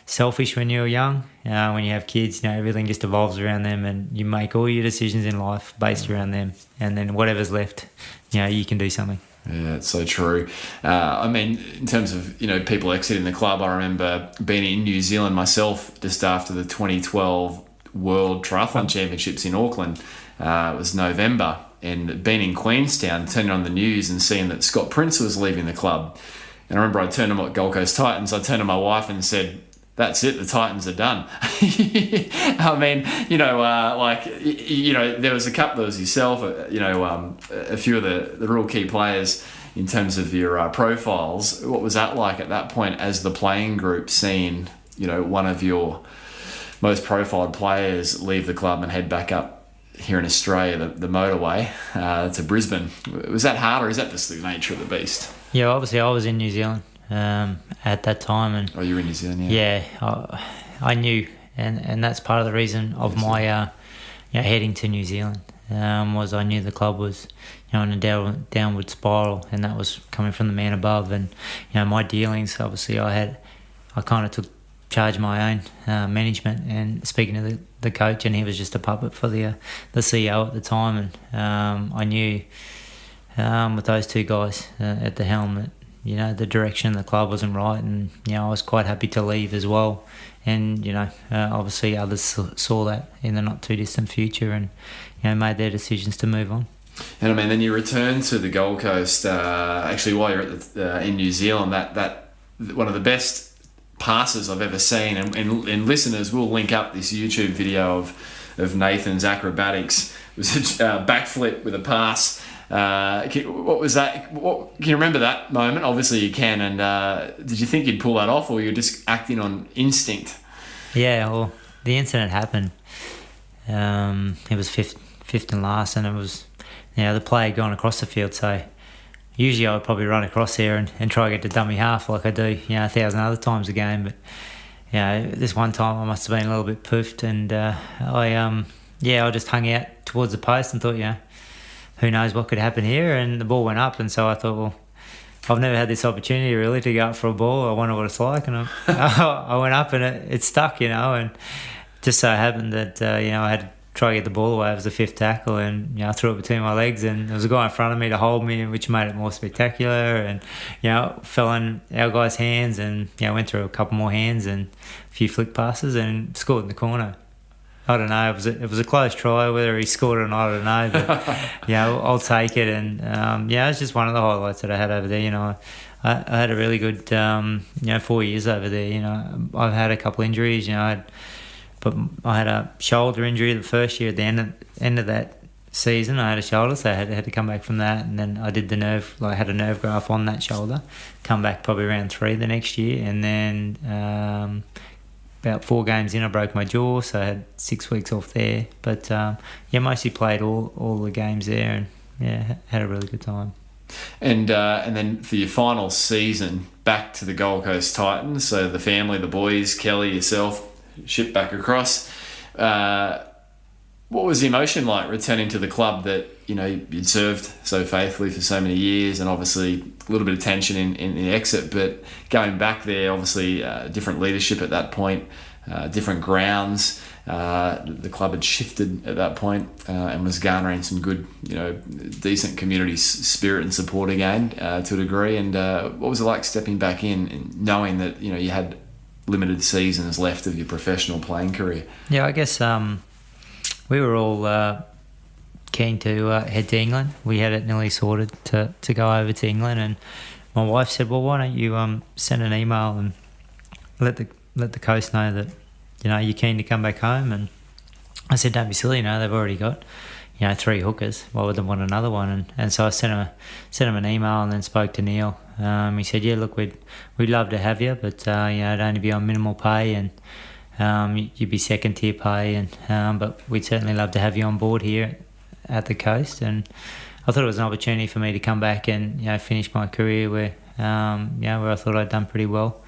selfish when you're young. When you have kids, everything just evolves around them, and you make all your decisions in life based around them. And then whatever's left, you can do something. Yeah, it's so true. I mean, in terms of, people exiting the club, I remember being in New Zealand myself just after the 2012 World Triathlon Championships in Auckland. It was November, and being in Queenstown, turning on the news and seeing that Scott Prince was leaving the club. And I remember I turned to my Gold Coast Titans, I turned to my wife and said, that's it, the Titans are done. I mean, there was yourself, a few of the real key players in terms of your profiles. What was that like at that point as the playing group, seeing, one of your most profiled players leave the club and head back up here in Australia, the motorway to Brisbane? Was that hard, or is that just the nature of the beast? Yeah, obviously I was in New Zealand at that time, and you were in New Zealand, yeah. I knew, and that's part of the reason of my heading to New Zealand. Was I knew the club was in a downward spiral, and that was coming from the man above. And my dealings, obviously I kind of took charge my own management and speaking to the coach, and he was just a puppet for the CEO at the time. And I knew with those two guys at the helm that, you know, the direction of the club wasn't right, and, you know, I was quite happy to leave as well. And, you know, obviously others saw that in the not too distant future and, you know, made their decisions to move on. And I mean, then you returned to the Gold Coast, actually while you're in New Zealand, that one of the best passes I've ever seen, and listeners will link up this YouTube video of Nathan's acrobatics. It was a backflip with a pass. What was that? Can you remember that moment? Obviously you can. And did you think you'd pull that off, or you were just acting on instinct? Yeah, well, the incident happened. It was fifth and last, and it was, you know, the player had gone across the field. So usually I would probably run across there and try to get the dummy half like I do, you know, 1,000 other times a game. But, you know, this one time I must have been a little bit poofed, and I just hung out towards the post and thought, you know, who knows what could happen here, and the ball went up, and so I thought, well, I've never had this opportunity really to go up for a ball. I wonder what it's like, and I went up and it stuck, you know, and just so happened that you know, I had to try to get the ball away. It was the fifth tackle, and, you know, I threw it between my legs, and there was a guy in front of me to hold me, which made it more spectacular, and, you know, fell in our guy's hands, and, you know, went through a couple more hands and a few flick passes and scored in the corner. I don't know. It was a close try. Whether he scored or not, I don't know. But yeah, I'll take it. And yeah, it's just one of the highlights that I had over there. You know, I had a really good 4 years over there. You know, I've had a couple injuries. You know, I had a shoulder injury the first year. At the end of that season, I had a shoulder, so I had to come back from that. And then I did had a nerve graft on that shoulder. Come back probably around 3 the next year, and then. About 4 games in, I broke my jaw, so I had 6 weeks off there. But mostly played all the games there, and yeah, had a really good time. And then for your final season, back to the Gold Coast Titans. So the family, the boys, Kelly, yourself, shipped back across. What was the emotion like returning to the club that, you know, you'd served so faithfully for so many years, and obviously a little bit of tension in the exit, but going back there, obviously different leadership at that point, different grounds. The club had shifted at that point and was garnering some good, you know, decent community spirit and support again to a degree. And what was it like stepping back in and knowing that, you know, you had limited seasons left of your professional playing career? Yeah, I guess we were all keen to head to England. We had it nearly sorted to go over to England, and my wife said, well, why don't you send an email and let the coast know that, you know, you're keen to come back home. And I said, don't be silly, you know, they've already got, you know, 3 hookers. Why would they want another one? And so I sent him an email and then spoke to Neil. He said, yeah, look, we'd love to have you, but you know, it'd only be on minimal pay, and you'd be second tier pay, and but we'd certainly love to have you on board here at the coast. And I thought it was an opportunity for me to come back and, you know, finish my career where where I thought I'd done pretty well,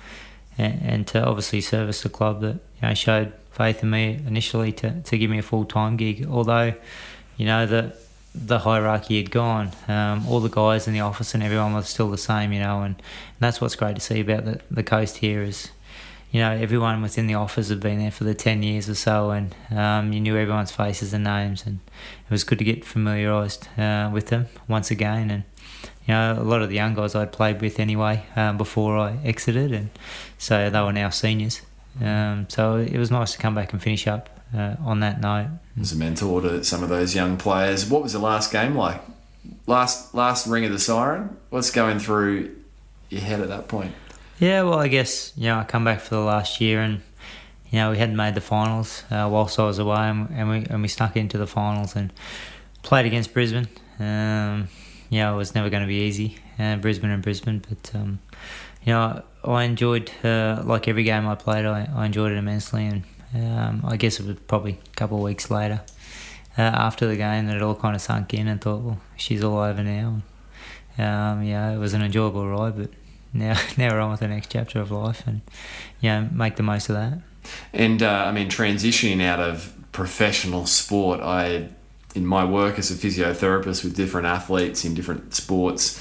and to obviously service the club that, you know, showed faith in me initially to give me a full-time gig. Although, you know, the hierarchy had gone, all the guys in the office and everyone was still the same, you know, and that's what's great to see about the coast here is, you know, everyone within the office had been there for the 10 years or so, and you knew everyone's faces and names, and it was good to get familiarised with them once again. And, you know, a lot of the young guys I'd played with anyway before I exited, and so they were now seniors. So it was nice to come back and finish up on that note. As a mentor to some of those young players, what was the last game like? Last ring of the siren? What's going through your head at that point? Yeah, well, I guess, you know, I come back for the last year, and, you know, we hadn't made the finals whilst I was away, and we snuck into the finals and played against Brisbane. You know, it was never going to be easy, Brisbane, but you know, I enjoyed, like every game I played, I enjoyed it immensely, and I guess it was probably a couple of weeks later after the game that it all kind of sunk in and thought, well, she's all over now. Yeah, it was an enjoyable ride, but now we're on with the next chapter of life, and, you know, make the most of that. And I mean, transitioning out of professional sport, in my work as a physiotherapist with different athletes in different sports,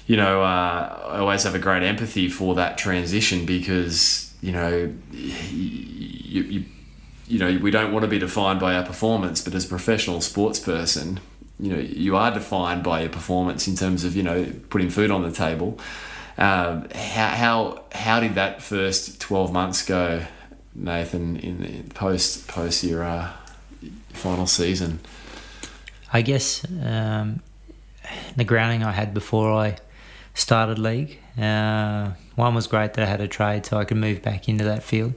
you know, I always have a great empathy for that transition, because you know, we don't want to be defined by our performance, but as a professional sports person, you know, you are defined by your performance in terms of, you know, putting food on the table. How did that first 12 months go, Nathan, in post your final season? I guess the grounding I had before I started league, one was great that I had a trade so I could move back into that field,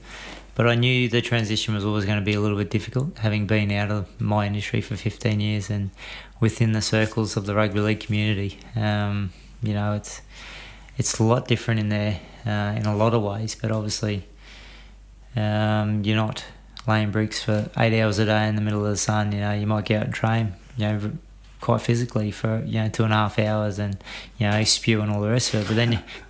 but I knew the transition was always going to be a little bit difficult, having been out of my industry for 15 years and within the circles of the rugby league community. You know, it's a lot different in there in a lot of ways, but obviously you're not laying bricks for 8 hours a day in the middle of the sun. You know, you might get out and train, you know, quite physically for, you know, 2.5 hours and, you know, spew and all the rest of it. But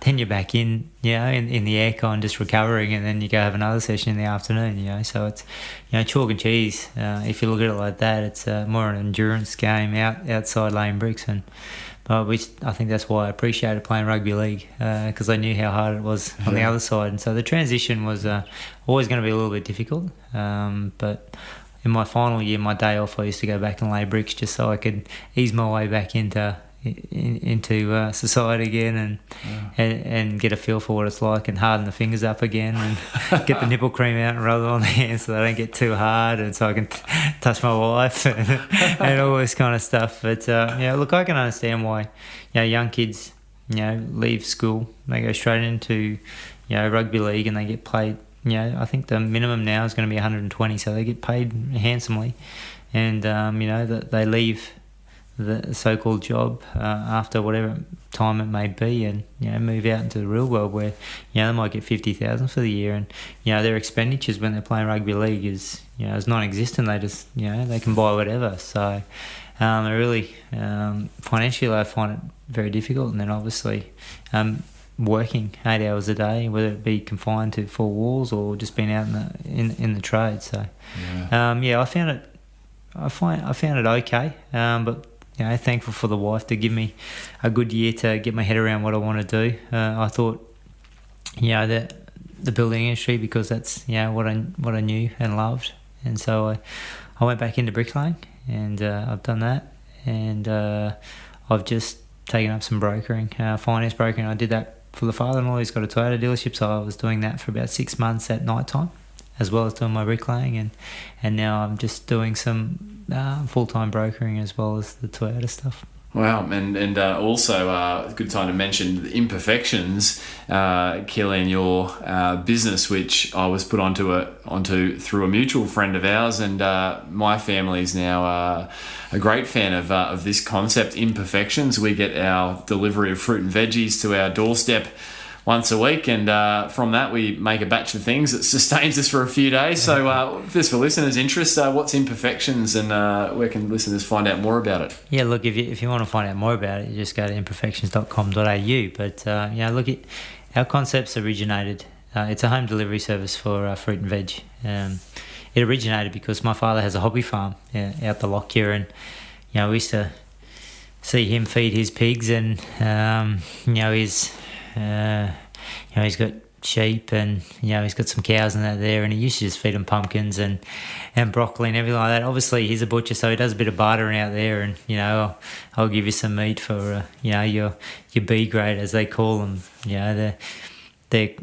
then you're back in, you know, in the aircon just recovering, and then you go have another session in the afternoon, you know. So it's, you know, chalk and cheese. If you look at it like that, it's more an endurance game outside laying bricks. But I think that's why I appreciated playing rugby league, because I knew how hard it was on the other side. And so the transition was always going to be a little bit difficult. But in my final year, my day off, I used to go back and lay bricks just so I could ease my way back into society again and get a feel for what it's like and harden the fingers up again and get the nipple cream out and rub it on the hands so they don't get too hard, and so I can touch my wife and all this kind of stuff. But yeah, look, I can understand why, you know, young kids, you know, leave school, they go straight into, you know, rugby league and they get paid. You know, I think the minimum now is going to be 120, so they get paid handsomely, and you know, that they leave the so-called job after whatever time it may be, and, you know, move out into the real world where, you know, they might get 50,000 for the year, and, you know, their expenditures when they're playing rugby league is, you know, is non-existent. They just, you know, they can buy whatever. So they really financially I find it very difficult, and then obviously working 8 hours a day, whether it be confined to four walls or just being out in the trade. So yeah, I found it okay, but, you know, thankful for the wife to give me a good year to get my head around what I want to do. I thought, you know, that the building industry, because that's, you know, what I knew and loved, and so I went back into bricklaying, and I've done that, and I've just taken up some brokering, finance brokering. I did that for the father-in-law. He's got a Toyota dealership, so I was doing that for about 6 months at night time, as well as doing my bricklaying, and now I'm just doing some full-time brokering as well as the Toyota stuff. Wow, and also a good time to mention the imperfections, Kelly, in your business, which I was put onto through a mutual friend of ours, and my family is now a great fan of this concept, imperfections. We get our delivery of fruit and veggies to our doorstep once a week, and from that we make a batch of things that sustains us for a few days. So just for listeners' interest, what's imperfections, and where can listeners find out more about it? Yeah, look, if you want to find out more about it, you just go to imperfections.com.au. But you know, look, our concepts originated. It's a home delivery service for fruit and veg. It originated because my father has a hobby farm out the Lockyer, and, you know, we used to see him feed his pigs, and you know, he's got sheep, and, you know, he's got some cows and that there, and he used to just feed them pumpkins and broccoli and everything like that. Obviously, he's a butcher, so he does a bit of bartering out there, and, you know, I'll give you some meat for, you know, your B grade, as they call them. You know, they're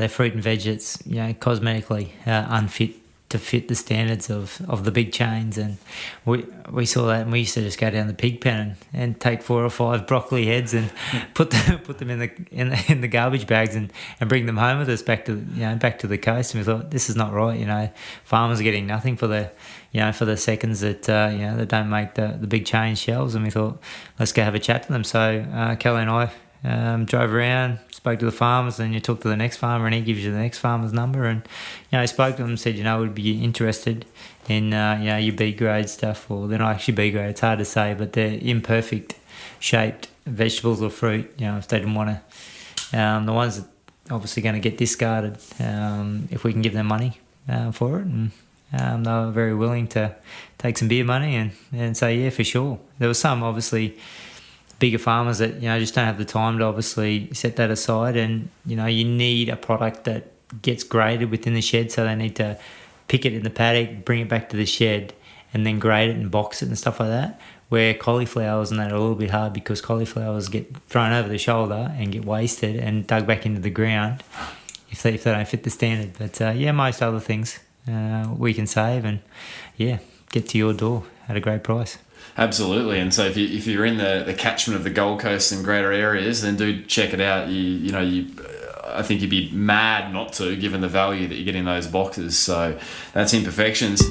fruit and veg that's, you know, cosmetically unfit to fit the standards of the big chains, and we saw that, and we used to just go down the pig pen and take 4 or 5 broccoli heads and put them in the garbage bags and bring them home with us back to the coast. And we thought, this is not right. You know, farmers are getting nothing for the seconds that you know, that don't make the big chain shelves. And we thought, let's go have a chat to them. So Kelly and I drove around, spoke to the farmers, and you talk to the next farmer, and he gives you the next farmer's number, and, you know, he spoke to them and said, you know, would be interested in you know, your B grade stuff, or they're not actually B grade, it's hard to say, but they're imperfect shaped vegetables or fruit. You know, if they didn't want to, the ones that obviously going to get discarded, if we can give them money for it, and they were very willing to take some beer money and say, yeah, for sure. There was some, obviously, bigger farmers that, you know, just don't have the time to obviously set that aside. And, you know, you need a product that gets graded within the shed, so they need to pick it in the paddock, bring it back to the shed, and then grade it and box it and stuff like that. Where cauliflowers and that are a little bit hard because cauliflowers get thrown over the shoulder and get wasted and dug back into the ground if they don't fit the standard. But most other things we can save and get to your door at a great price. Absolutely, and so if you're in the catchment of the Gold Coast and greater areas, then do check it out. I think you'd be mad not to, given the value that you get in those boxes. So that's Imperfections.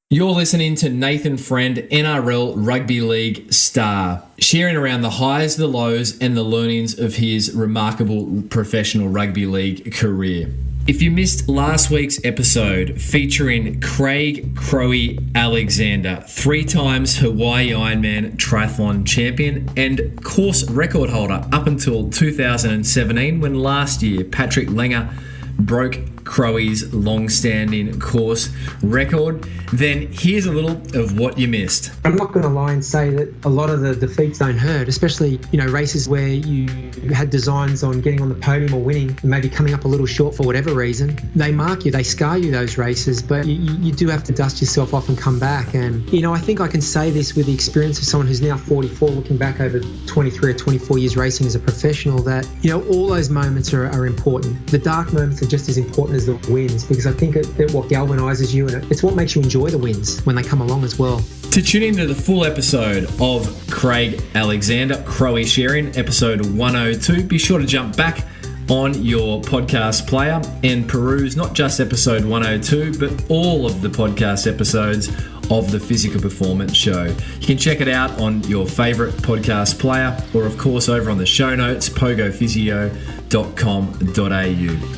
You're listening to Nathan Friend, NRL Rugby League star, sharing around the highs, the lows, and the learnings of his remarkable professional rugby league career. If you missed last week's episode featuring Craig Crowy Alexander, 3 times Hawaii Ironman triathlon champion and course record holder up until 2017, when last year Patrick Langer broke Crowy's long-standing course record, then here's a little of what you missed. I'm not going to lie and say that a lot of the defeats don't hurt, especially, you know, races where you had designs on getting on the podium or winning and maybe coming up a little short for whatever reason. They mark you, they scar you, those races, but you do have to dust yourself off and come back. And, you know, I think I can say this with the experience of someone who's now 44, looking back over 23 or 24 years racing as a professional, that, you know, all those moments are important. The dark moments are just as important as the wins, because I think that what galvanises you, and it's what makes you enjoy the wins when they come along as well. To tune into the full episode of Craig Alexander, Crowy sharing, episode 102, be sure to jump back on your podcast player and peruse not just episode 102, but all of the podcast episodes of the Physical Performance Show. You can check it out on your favourite podcast player, or of course over on the show notes, pogophysio.com.au.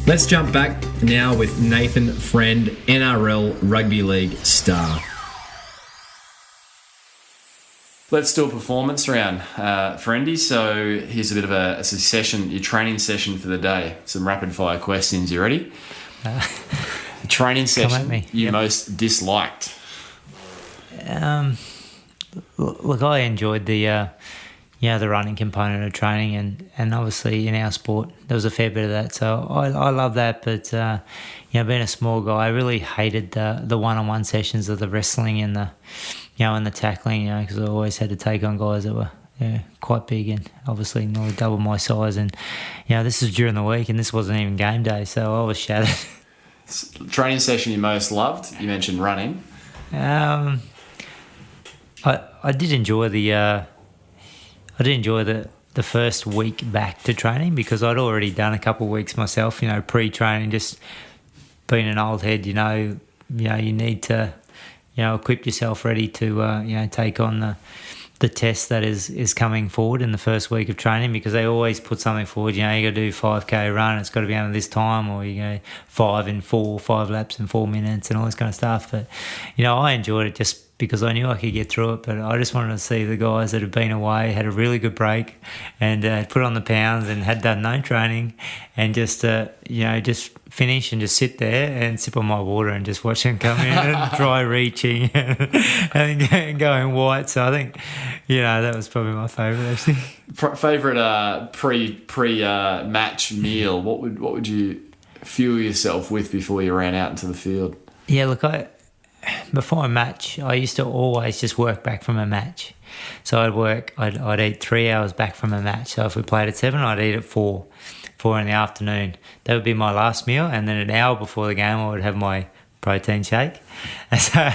Let's jump back now with Nathan Friend, NRL Rugby League star. Let's do a performance round, Friendy. So here's a bit of a session, your training session for the day. Some rapid fire questions. You ready? The training session you most disliked. Look, I enjoyed the running component of training, and obviously in our sport there was a fair bit of that. So I love that, but being a small guy, I really hated the one-on-one sessions of the wrestling and the and the tackling, because I always had to take on guys that were quite big and obviously nearly double my size. And this is during the week, and this wasn't even game day, so I was shattered. Training session you most loved? You mentioned running. I did enjoy the first week back to training, because I'd already done a couple of weeks myself, pre-training, just being an old head, you need to, equip yourself ready to, take on the test that is coming forward in the first week of training, because they always put something forward. You got to do 5K run, it's got to be under this time, or 5 laps in 4 minutes and all this kind of stuff. But, I enjoyed it just because I knew I could get through it, but I just wanted to see the guys that had been away, had a really good break, and put on the pounds and had done no training, and just finish and just sit there and sip on my water and just watch them come in and try reaching and going white. So I think, that was probably my favourite, actually. Favourite pre-match meal? What would you fuel yourself with before you ran out into the field? Yeah, look, before a match, I used to always just work back from a match. So I'd eat 3 hours back from a match. So if we played at 7, I'd eat at 4 in the afternoon. That would be my last meal. And then an hour before the game, I would have my protein shake. So,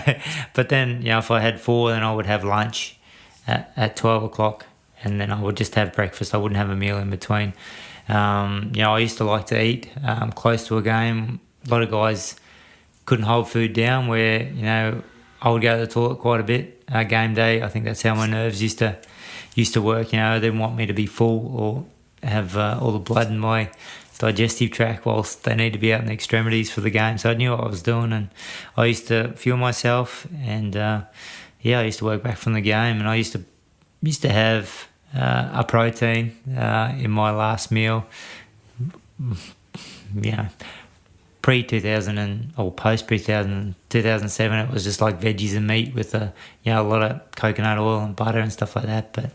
but then, if I had 4, then I would have lunch at 12 o'clock. And then I would just have breakfast. I wouldn't have a meal in between. I used to like to eat close to a game. A lot of guys couldn't hold food down, where I would go to the toilet quite a bit game day. I think that's how my nerves used to work. They didn't want me to be full or have all the blood in my digestive tract whilst they need to be out in the extremities for the game. So I knew what I was doing, and I used to fuel myself, and I used to work back from the game, and I used to have a protein in my last meal. pre-2000 or post-2007, it was just like veggies and meat with a lot of coconut oil and butter and stuff like that. But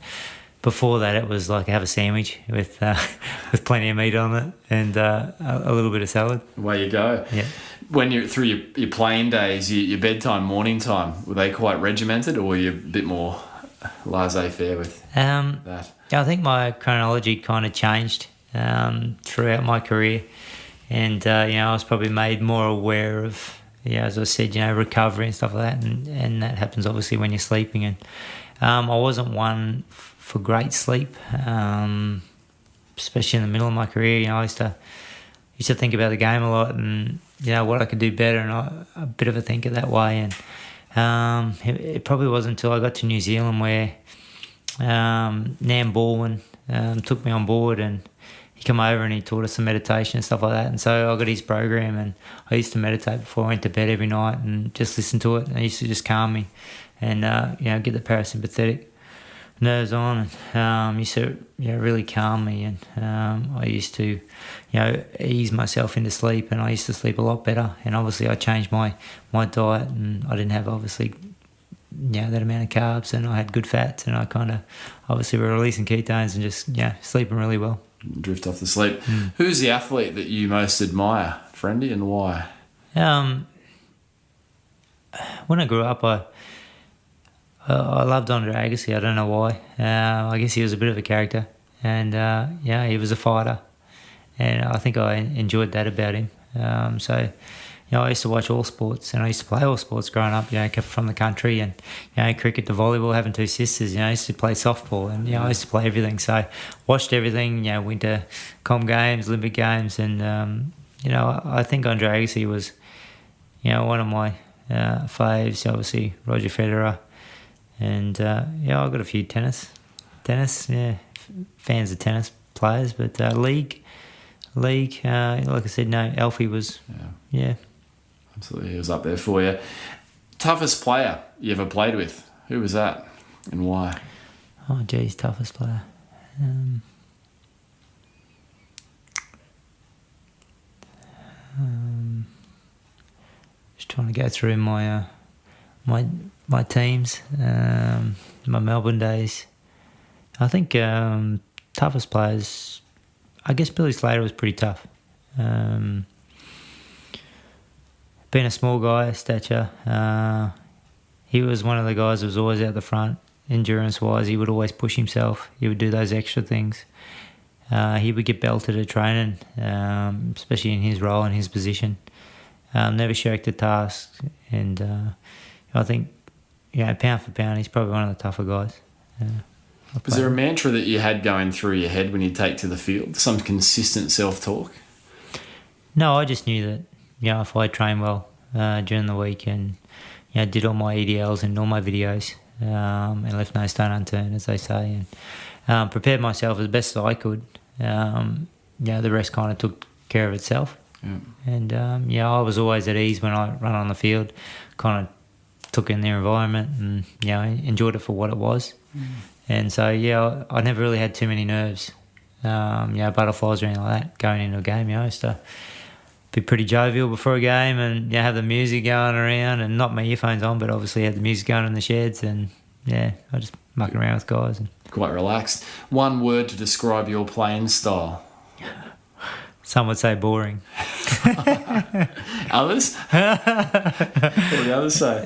before that, it was like have a sandwich with with plenty of meat on it and a little bit of salad. Away you go. Yeah. When you're through your playing days, your bedtime, morning time, were they quite regimented, or were you a bit more laissez-faire with that? I think my chronology kind of changed throughout my career. And, I was probably made more aware of, as I said, recovery and stuff like that. And that happens obviously when you're sleeping. And I wasn't one for great sleep, especially in the middle of my career. I used to think about the game a lot and, what I could do better. And a bit of a thinker that way. And it probably wasn't until I got to New Zealand where Nam Baldwin took me on board and he came over and he taught us some meditation and stuff like that. And so I got his program and I used to meditate before I went to bed every night and just listen to it. And it used to just calm me and, get the parasympathetic nerves on and used to really calm me. And I used to, ease myself into sleep and I used to sleep a lot better. And obviously I changed my diet and I didn't have obviously that amount of carbs and I had good fats and I kind of obviously were releasing ketones and just, sleeping really well. Drift off to sleep. Who's the athlete that you most admire, Friendy, and why? When I grew up, I loved Andre Agassi. I don't know why. I guess he was a bit of a character, and he was a fighter, and I think I enjoyed that about him. I used to watch all sports and I used to play all sports growing up, from the country and, cricket to volleyball, having two sisters, I used to play softball and, I used to play everything. So watched everything, winter com games, Olympic games and, I think Andre Agassi was, one of my faves, obviously Roger Federer and, I've got a few tennis, fans of tennis players, but league, like I said, no, Alfie was, Absolutely, he was up there for you. Toughest player you ever played with? Who was that and why? Oh, geez, toughest player. Just trying to go through my my teams, my Melbourne days. I think toughest players, I guess Billy Slater was pretty tough. Being a small guy, stature, he was one of the guys that was always out the front, endurance-wise. He would always push himself. He would do those extra things. He would get belted at training, especially in his role and his position. Never shirked a task. And I think, pound for pound, he's probably one of the tougher guys. Was there a mantra that you had going through your head when you take to the field? Some consistent self-talk? No, I just knew that, if I trained well during the week and, did all my EDLs and all my videos and left no stone unturned, as they say, and prepared myself as best as I could, the rest kind of took care of itself. Yeah. And, I was always at ease when I run on the field, kind of took in their environment and, enjoyed it for what it was. And so, I never really had too many nerves, butterflies or anything like that going into a game. I used to be pretty jovial before a game and have the music going around and not my earphones on, but obviously had the music going in the sheds and, I just mucking around with guys. And quite relaxed. One word to describe your playing style? Some would say boring. Others? What do the others say?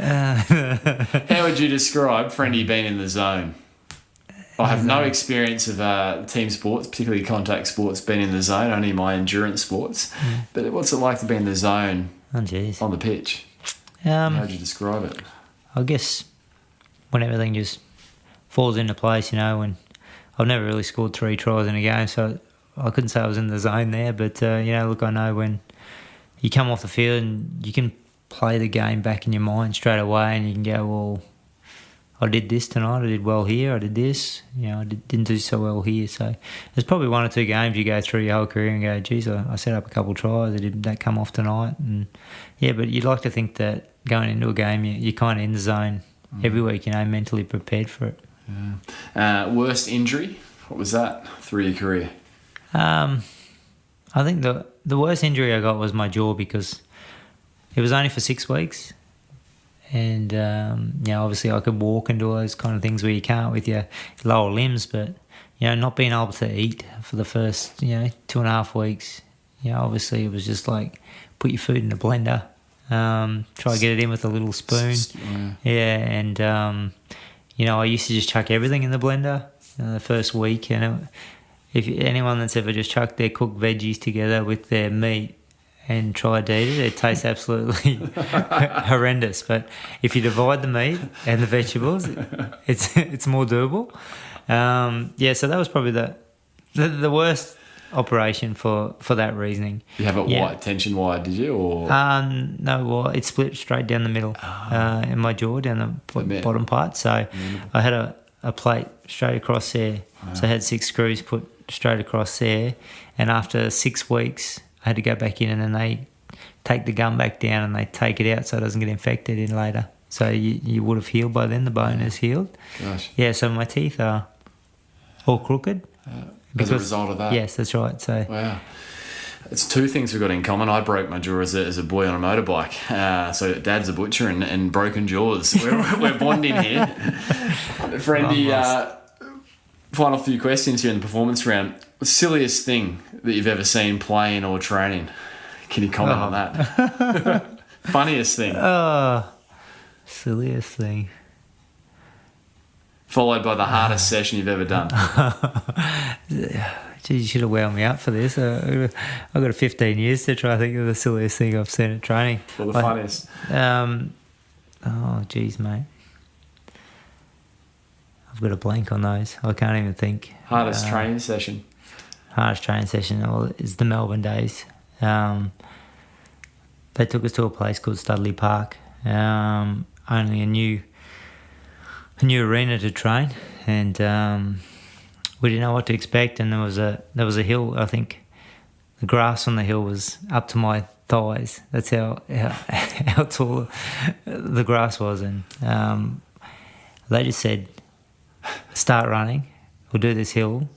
How would you describe Friendy being in the zone? I have no experience of team sports, particularly contact sports, being in the zone, only my endurance sports. But what's it like to be in the zone on the pitch? How would you describe it? I guess when everything just falls into place, when I've never really scored 3 tries in a game, so I couldn't say I was in the zone there. But, look, I know when you come off the field and you can play the game back in your mind straight away and you can go, well, I did this tonight, I did well here, I did this, I didn't do so well here. So there's probably 1 or 2 games you go through your whole career and go, geez, I set up a couple of tries, I did that come off tonight. And but you'd like to think that going into a game, you're kind of in the zone every week, mentally prepared for it. Yeah. Worst injury? What was that through your career? I I think the worst injury I got was my jaw because it was only for 6 weeks. And, obviously I could walk and do all those kind of things where you can't with your lower limbs. But, not being able to eat for the first, 2.5 weeks, obviously it was just like put your food in a blender, try to get it in with a little spoon. And, I used to just chuck everything in the blender the first week. And if anyone that's ever just chucked their cooked veggies together with their meat and tried to eat it tastes absolutely horrendous. But if you divide the meat and the vegetables, it's more doable. So that was probably the worst operation for that reasoning. You have it tension wide, did you? Or no, well, it split straight down the middle in my jaw, down the bottom part. So I had a plate straight across there. So I had 6 screws put straight across there. And after 6 weeks, I had to go back in and then they take the gum back down and they take it out so it doesn't get infected in later. So you would have healed by then. The bone is healed. Gosh. Yeah, so my teeth are all crooked. As a result of that? Yes, that's right. So wow. It's 2 things we've got in common. I broke my jaw as a boy on a motorbike. So Dad's a butcher and broken jaws. We're bonding here. Friendy, final few questions here in the performance round. The silliest thing that you've ever seen playing or training? Can you comment on that? Funniest thing? Silliest thing. Followed by the hardest session you've ever done. Gee, you should have wound me up for this. I've got 15 years to try to think of the silliest thing I've seen at training. Or the funniest? Geez, mate. I've got a blank on those. I can't even think. Hardest training session? Hardest training session is the Melbourne days. They took us to a place called Studley Park. Only a new arena to train, and we didn't know what to expect. And there was a hill. I think the grass on the hill was up to my thighs. That's how tall the grass was, and they just said, "Start running. We'll do this hill."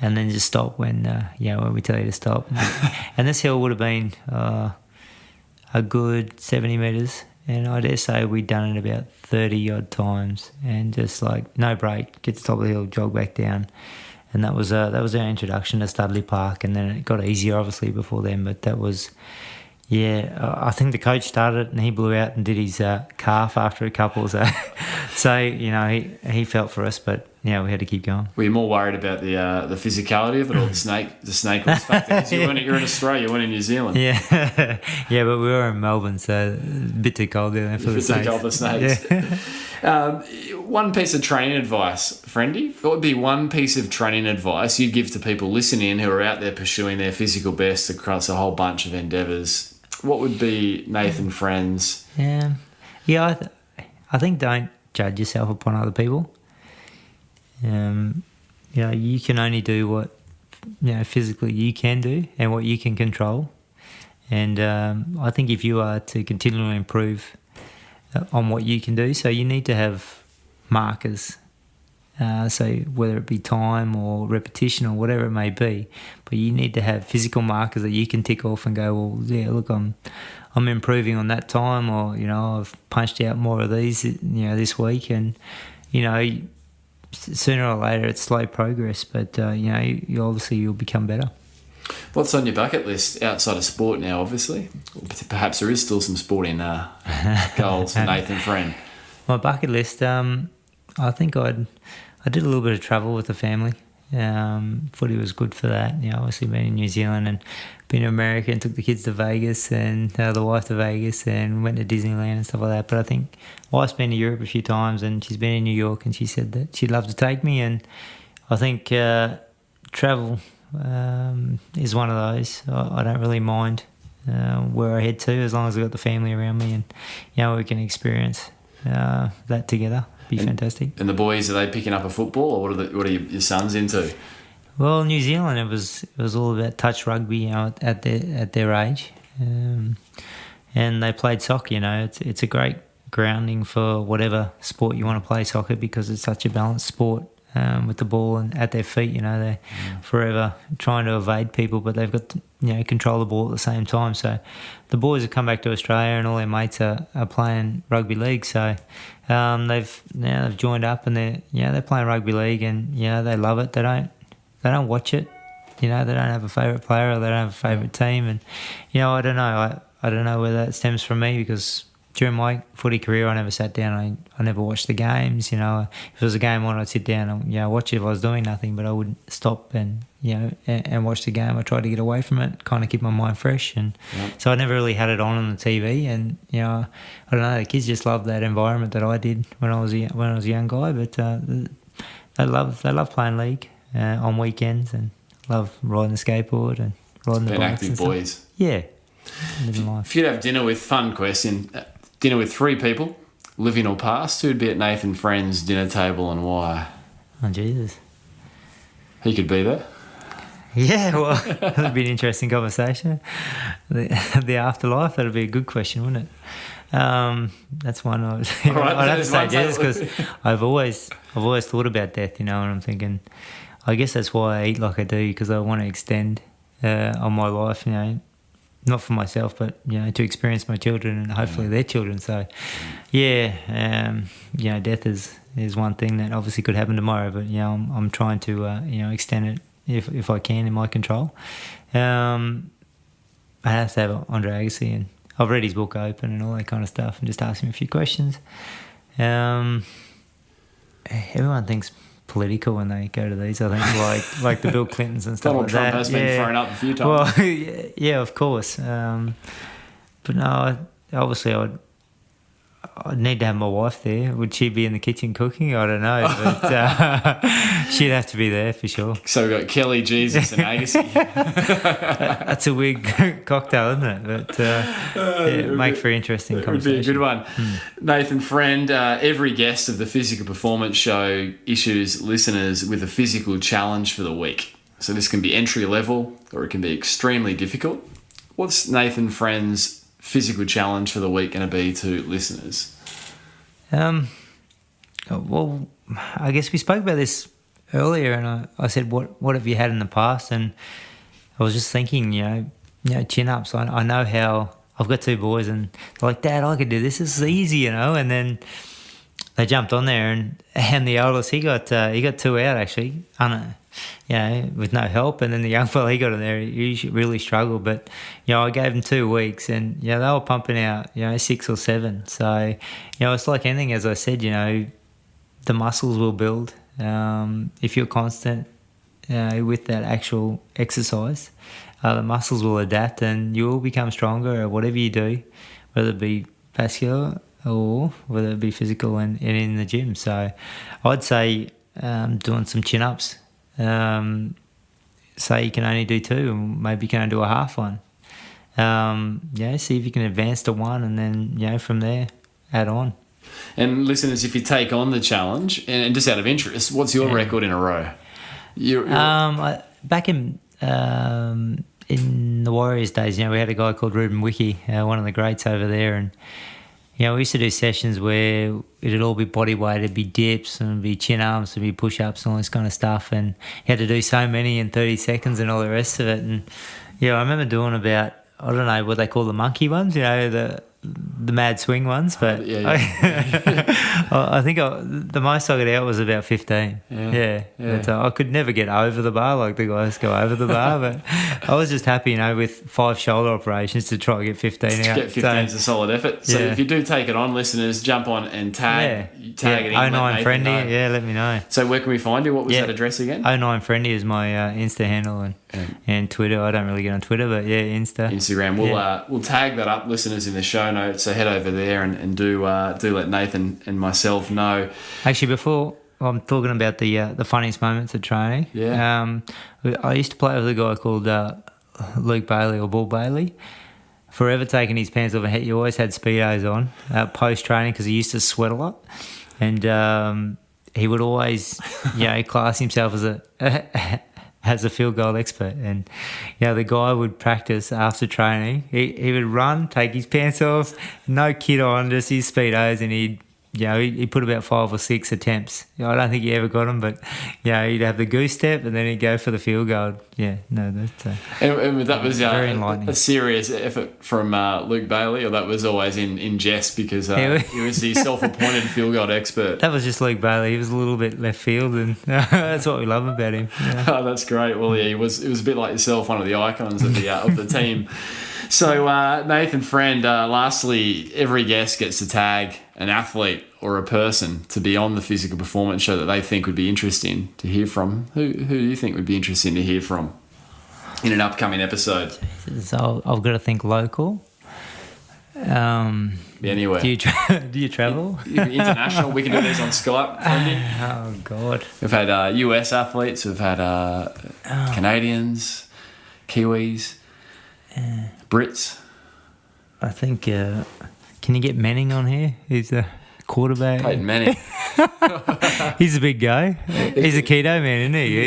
And then just stop when we tell you to stop. And this hill would have been a good 70 metres. And I dare say we'd done it about 30-odd times. And just like, no break, get to the top of the hill, jog back down. And that was our introduction to Studley Park. And then it got easier, obviously, before then. But that was, I think the coach started it and he blew out and did his calf after a couple. So he felt for us, but we had to keep going. Were you more worried about the physicality of it or the snake oil factor? Because you're in Australia, you weren't in New Zealand. Yeah, but we were in Melbourne, so a bit too cold there for the snakes. Too cold for snakes. Yeah. One piece of training advice, Friendy. What would be one piece of training advice you'd give to people listening who are out there pursuing their physical best across a whole bunch of endeavours? What would be Nathan Friend's? I think don't judge yourself upon other people. You can only do what physically you can do and what you can control. And I think if you are to continually improve on what you can do, so you need to have markers. So whether it be time or repetition or whatever it may be, but you need to have physical markers that you can tick off and go, well, yeah, look, I'm improving on that time, or I've punched out more of these, this week, and sooner or later it's slow progress, but you obviously you'll become better. What's on your bucket list outside of sport now? Obviously, perhaps there is still some sporting goals for Nathan Friend. My bucket list, I think I did a little bit of travel with the family. Footy was good for that. Obviously been in New Zealand and been to America and took the kids to Vegas and the wife to Vegas and went to Disneyland and stuff like that. But I think wife's been to Europe a few times and she's been in New York and she said that she'd love to take me. And I think travel is one of those. I don't really mind where I head to as long as I've got the family around me and we can experience that together. Be fantastic. And the boys, are they picking up a football, or what are your sons into? Well, New Zealand, it was all about touch rugby, at their age, and they played soccer. It's a great grounding for whatever sport you want to play soccer because it's such a balanced sport. with the ball and at their feet. You know, they're forever trying to evade people, but they've got to, control the ball at the same time. So the boys have come back to Australia, and all their mates are playing rugby league. So they've joined up, and they're playing rugby league, and they love it. They don't watch it. They don't have a favourite player, or they don't have a favourite team, and I don't know. I don't know whether that stems from me, because during my footy career, I never sat down. I never watched the games. If it was a game on, I'd sit down and watch it if I was doing nothing. But I wouldn't stop and watch the game. I tried to get away from it, kind of keep my mind fresh, and so I never really had it on the TV. And I don't know. The kids just love that environment that I did when I was a young guy. But they love playing league on weekends, and love riding the skateboard and riding the bikes. Active boys. Yeah, living life. If you'd have dinner with, fun question, dinner with 3 people, living or past, who'd be at Nathan Friend's dinner table and why? Oh, Jesus. He could be there. Yeah, well, that'd be an interesting conversation. The afterlife, that'd be a good question, wouldn't it? That's one I'd have to say Jesus, because I've always thought about death, and I'm thinking, I guess that's why I eat like I do, because I want to extend on my life, not for myself, but to experience my children and hopefully their children. So, death is one thing that obviously could happen tomorrow, but I'm trying to extend it if I can in my control. I have to have Andre Agassi, and I've read his book open and all that kind of stuff, and just ask him a few questions. Everyone thinks political when they go to these, I think, like the Bill Clintons and stuff. Donald like Trump that. has been thrown up a few times. Well, yeah, of course. But no, obviously I'd need to have my wife there. Would she be in the kitchen cooking? I don't know, but she'd have to be there for sure. So we've got Kelly, Jesus and Agassi. That's a weird cocktail, isn't it? But make for interesting conversation. It would be a good one. Nathan Friend, every guest of the Physical Performance Show issues listeners with a physical challenge for the week. So this can be entry level, or it can be extremely difficult. What's Nathan Friend's physical challenge for the week going to be to listeners? Well, I guess we spoke about this earlier, and I said, what have you had in the past? And I was just thinking, chin-ups. I know how I've got 2 boys, and they're like, Dad, I could do this. This is easy, and then they jumped on there, and the oldest, he got 2 out actually, with no help. And then the young fella, he got in there, he really struggled. But, I gave him 2 weeks, and, they were pumping out, 6 or 7. So, it's like anything, as I said, the muscles will build. If you're constant with that actual exercise, the muscles will adapt, and you will become stronger at whatever you do, whether it be vascular or whether it be physical and in the gym. So I'd say doing some chin-ups. Say you can only do 2, and maybe you can only do a half one. See if you can advance to 1, and then, from there, add on. And listeners, if you take on the challenge, and just out of interest, what's your record in a row? Back in the Warriors days, we had a guy called Ruben Wiki, one of the greats over there, and we used to do sessions where it'd all be body weight, it'd be dips and it'd be chin arms, it'd be push-ups and all this kind of stuff, and you had to do so many in 30 seconds and all the rest of it. And I remember doing about, I don't know what they call the monkey ones, the mad swing ones, but I think the most I got out was about 15. But I could never get over the bar like the guys go over the bar, but I was just happy, with 5 shoulder operations to try and get 15 out. Get 15 is a solid effort. So if you do take it on, listeners, jump on and tag it in. 09 Friendy, let me know. So where can we find you? What was that address again? 09 Friendy is my Insta handle, and Twitter. I don't really get on Twitter, but Instagram. We'll tag that up, listeners, in the show notes. So head over there and do let Nathan and myself know. Actually, before I'm talking about the funniest moments of training, I used to play with a guy called Luke Bailey or Bull Bailey. Forever taking his pants off, and he always had Speedos on post training because he used to sweat a lot, and he would always class himself as a field goal expert. And the guy would practice after training. He would run, take his pants off, no kit on, just his Speedos, and he'd he put about 5 or 6 attempts. I don't think he ever got them, but he'd have the goose step and then he'd go for the field goal. Yeah, no, that's and that was very enlightening. A serious effort from Luke Bailey, or that was always in jest because he was the self-appointed field goal expert. That was just Luke Bailey. He was a little bit left field, and that's what we love about him. Yeah. Oh, that's great. Well, he was a bit like yourself, one of the icons of the team. So, Nathan Friend, lastly, every guest gets to tag an athlete or a person to be on the physical performance show that they think would be interesting to hear from. Who do you think would be interesting to hear from in an upcoming episode? So I've got to think local. Anywhere. Do you travel? International. We can do these on Skype. Oh, God. We've had US athletes. We've had Canadians, Kiwis, Brits. I think, can you get Manning on here? He's a quarterback. Peyton Manning. He's a big guy. He's a keto man, isn't he?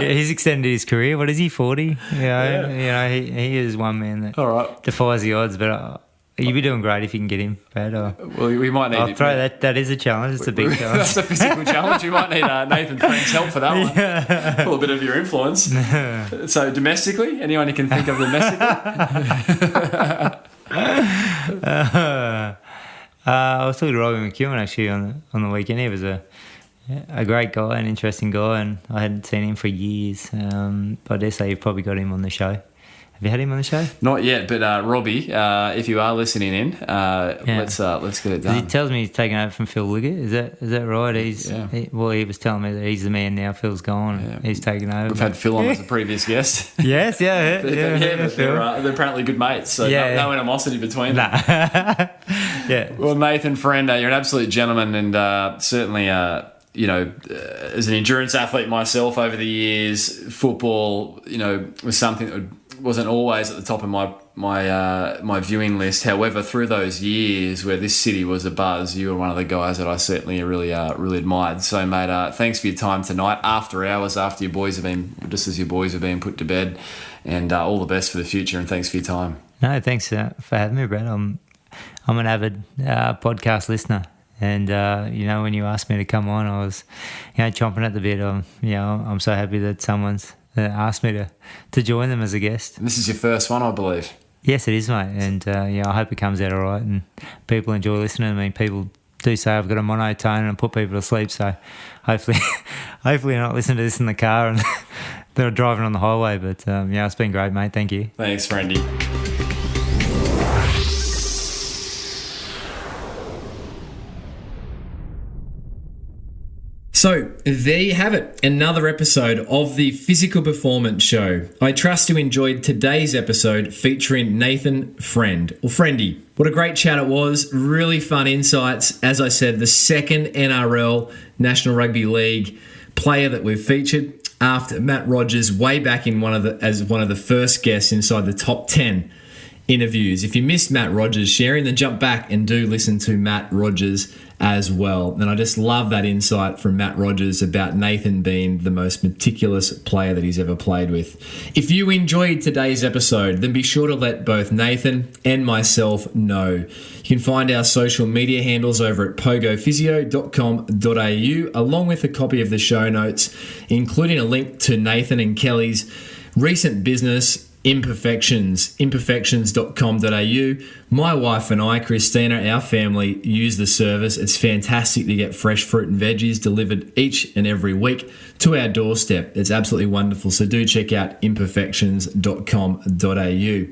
He's extended his career. What is he, 40? He is one man that defies the odds, but you'd be doing great if you can get him, Brad. Well, we might need... I'll throw that. That is a challenge. It's a big challenge. That's a physical challenge. We might need Nathan Friend's help for that one. Yeah. Pull a bit of your influence. So domestically, anyone you can think of domestically? I was talking to Robbie McEwen actually on the weekend. He was a great guy, an interesting guy, and I hadn't seen him for years. But I dare say you've probably got him on the show. Have you had him on the show? Not yet, but Robbie, if you are listening in, let's get it done. He tells me he's taken over from Phil Liggett. Is that right? He was telling me that he's the man now. Phil's gone. Yeah. He's taken over. We've had Phil on as a previous guest. Yes, yeah. But they're apparently good mates, so no animosity between them. Yeah. Well, Nathan Friend, you're an absolute gentleman, and certainly, as an endurance athlete myself over the years, football, was something that wasn't always at the top of my viewing list. However, through those years where this city was a buzz, you were one of the guys that I certainly really admired. So, mate, thanks for your time tonight. After hours, after your boys have been put to bed, and all the best for the future. And thanks for your time. No, thanks for having me, Brad. I'm an avid podcast listener. And, when you asked me to come on, I was, chomping at the bit. I'm so happy that someone's asked me to join them as a guest. And this is your first one, I believe. Yes, it is, mate. And, I hope it comes out all right and people enjoy listening. I mean, people do say I've got a monotone and put people to sleep. So hopefully you're not listening to this in the car and they're driving on the highway. But, it's been great, mate. Thank you. Thanks, Friendy. So, there you have it, another episode of the Physical Performance Show. I trust you enjoyed today's episode featuring Nathan Friend, or Friendy. What a great chat it was, really fun insights. As I said, the second NRL, National Rugby League player that we've featured after Matt Rogers, way back in as one of the first guests inside the top 10 interviews. If you missed Matt Rogers sharing, then jump back and do listen to Matt Rogers as well. And I just love that insight from Matt Rogers about Nathan being the most meticulous player that he's ever played with. If you enjoyed today's episode, then be sure to let both Nathan and myself know. You can find our social media handles over at pogophysio.com.au, along with a copy of the show notes, including a link to Nathan and Kelly's recent business, imperfections.com.au. My wife and I, Christina, our family, use the service. It's fantastic to get fresh fruit and veggies delivered each and every week to our doorstep. It's absolutely wonderful. So do check out imperfections.com.au.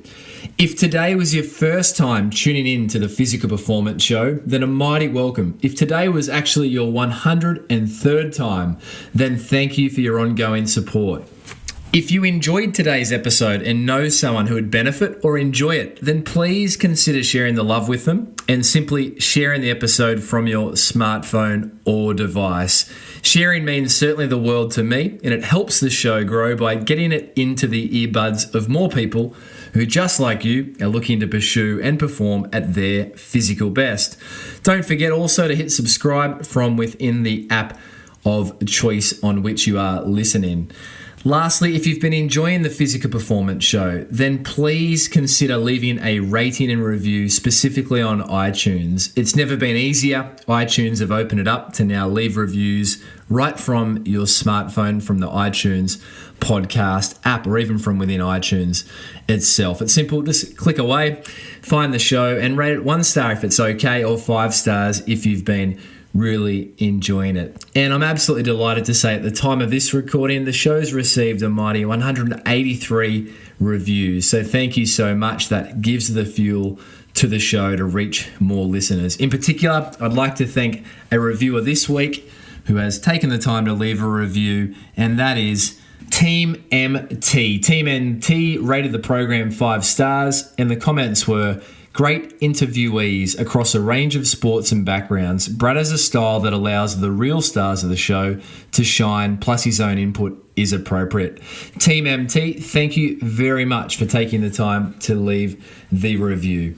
If today was your first time tuning in to the Physical Performance Show, then a mighty welcome. If today was actually your 103rd time, then thank you for your ongoing support. If you enjoyed today's episode and know someone who would benefit or enjoy it, then please consider sharing the love with them and simply sharing the episode from your smartphone or device. Sharing means certainly the world to me, and it helps the show grow by getting it into the earbuds of more people who, just like you, are looking to pursue and perform at their physical best. Don't forget also to hit subscribe from within the app of choice on which you are listening. Lastly, if you've been enjoying the Physical Performance Show, then please consider leaving a rating and review specifically on iTunes. It's never been easier. iTunes have opened it up to now leave reviews right from your smartphone, from the iTunes podcast app, or even from within iTunes itself. It's simple. Just click away, find the show, and rate it 1 star if it's okay, or 5 stars if you've been really enjoying it. And I'm absolutely delighted to say at the time of this recording, the show's received a mighty 183 reviews. So thank you so much. That gives the fuel to the show to reach more listeners. In particular, I'd like to thank a reviewer this week who has taken the time to leave a review, and that is Team MT. Team MT rated the program 5 stars, and the comments were: great interviewees across a range of sports and backgrounds. Brad has a style that allows the real stars of the show to shine, plus his own input is appropriate. Team MT, thank you very much for taking the time to leave the review.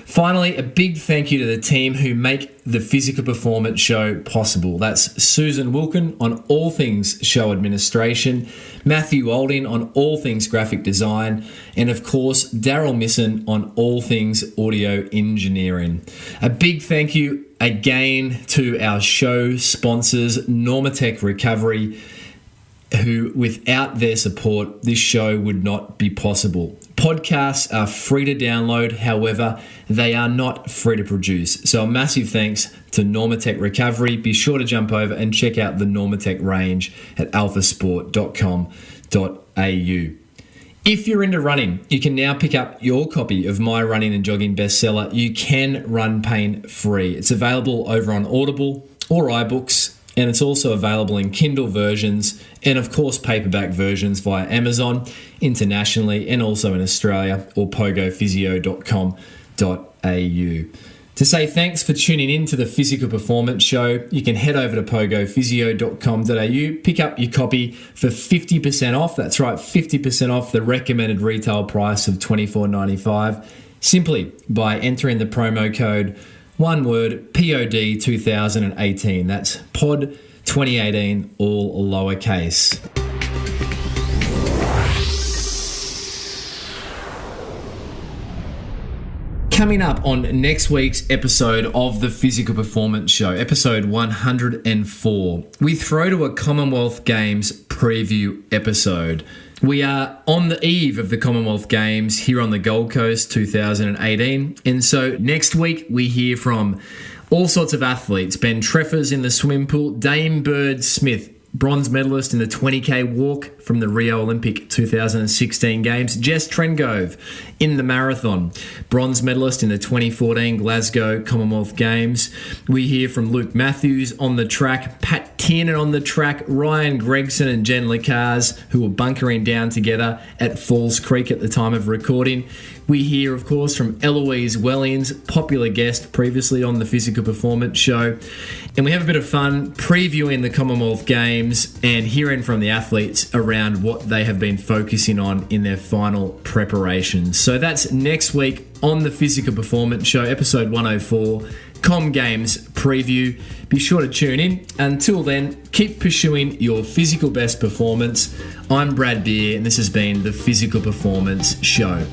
Finally, a big thank you to the team who make the Physical Performance Show possible. That's Susan Wilkin on all things show administration, Matthew Olding on all things graphic design, and of course, Daryl Misson on all things audio engineering. A big thank you again to our show sponsors, Normatec Recovery, who without their support, this show would not be possible. Podcasts are free to download, however, they are not free to produce. So a massive thanks to Normatec Recovery. Be sure to jump over and check out the Normatec range at alphasport.com.au. If you're into running, you can now pick up your copy of my running and jogging bestseller, You Can Run Pain Free. It's available over on Audible or iBooks, and it's also available in Kindle versions and, of course, paperback versions via Amazon internationally and also in Australia, or pogophysio.com.au. To say thanks for tuning in to the Physical Performance Show, you can head over to pogophysio.com.au, pick up your copy for 50% off. That's right, 50% off the recommended retail price of $24.95, simply by entering the promo code, one word, POD 2018. That's POD 2018, all lowercase. Coming up on next week's episode of the Physical Performance Show, episode 104, we throw to a Commonwealth Games preview episode. We are on the eve of the Commonwealth Games here on the Gold Coast 2018. And so next week we hear from all sorts of athletes. Ben Treffers in the swimming pool, Dame Bird Smith, bronze medalist in the 20k walk from the Rio Olympic 2016 Games. Jess Trengove in the marathon, bronze medalist in the 2014 Glasgow Commonwealth Games. We hear from Luke Matthews on the track, Pat Tiernan on the track, Ryan Gregson and Jen Lecars, who were bunkering down together at Falls Creek at the time of recording. We hear, of course, from Eloise Wellings, popular guest previously on the Physical Performance Show. And we have a bit of fun previewing the Commonwealth Games and hearing from the athletes around what they have been focusing on in their final preparations. So that's next week on the Physical Performance Show, episode 104, Com Games preview. Be sure to tune in. Until then, keep pursuing your physical best performance. I'm Brad Beer, and this has been the Physical Performance Show.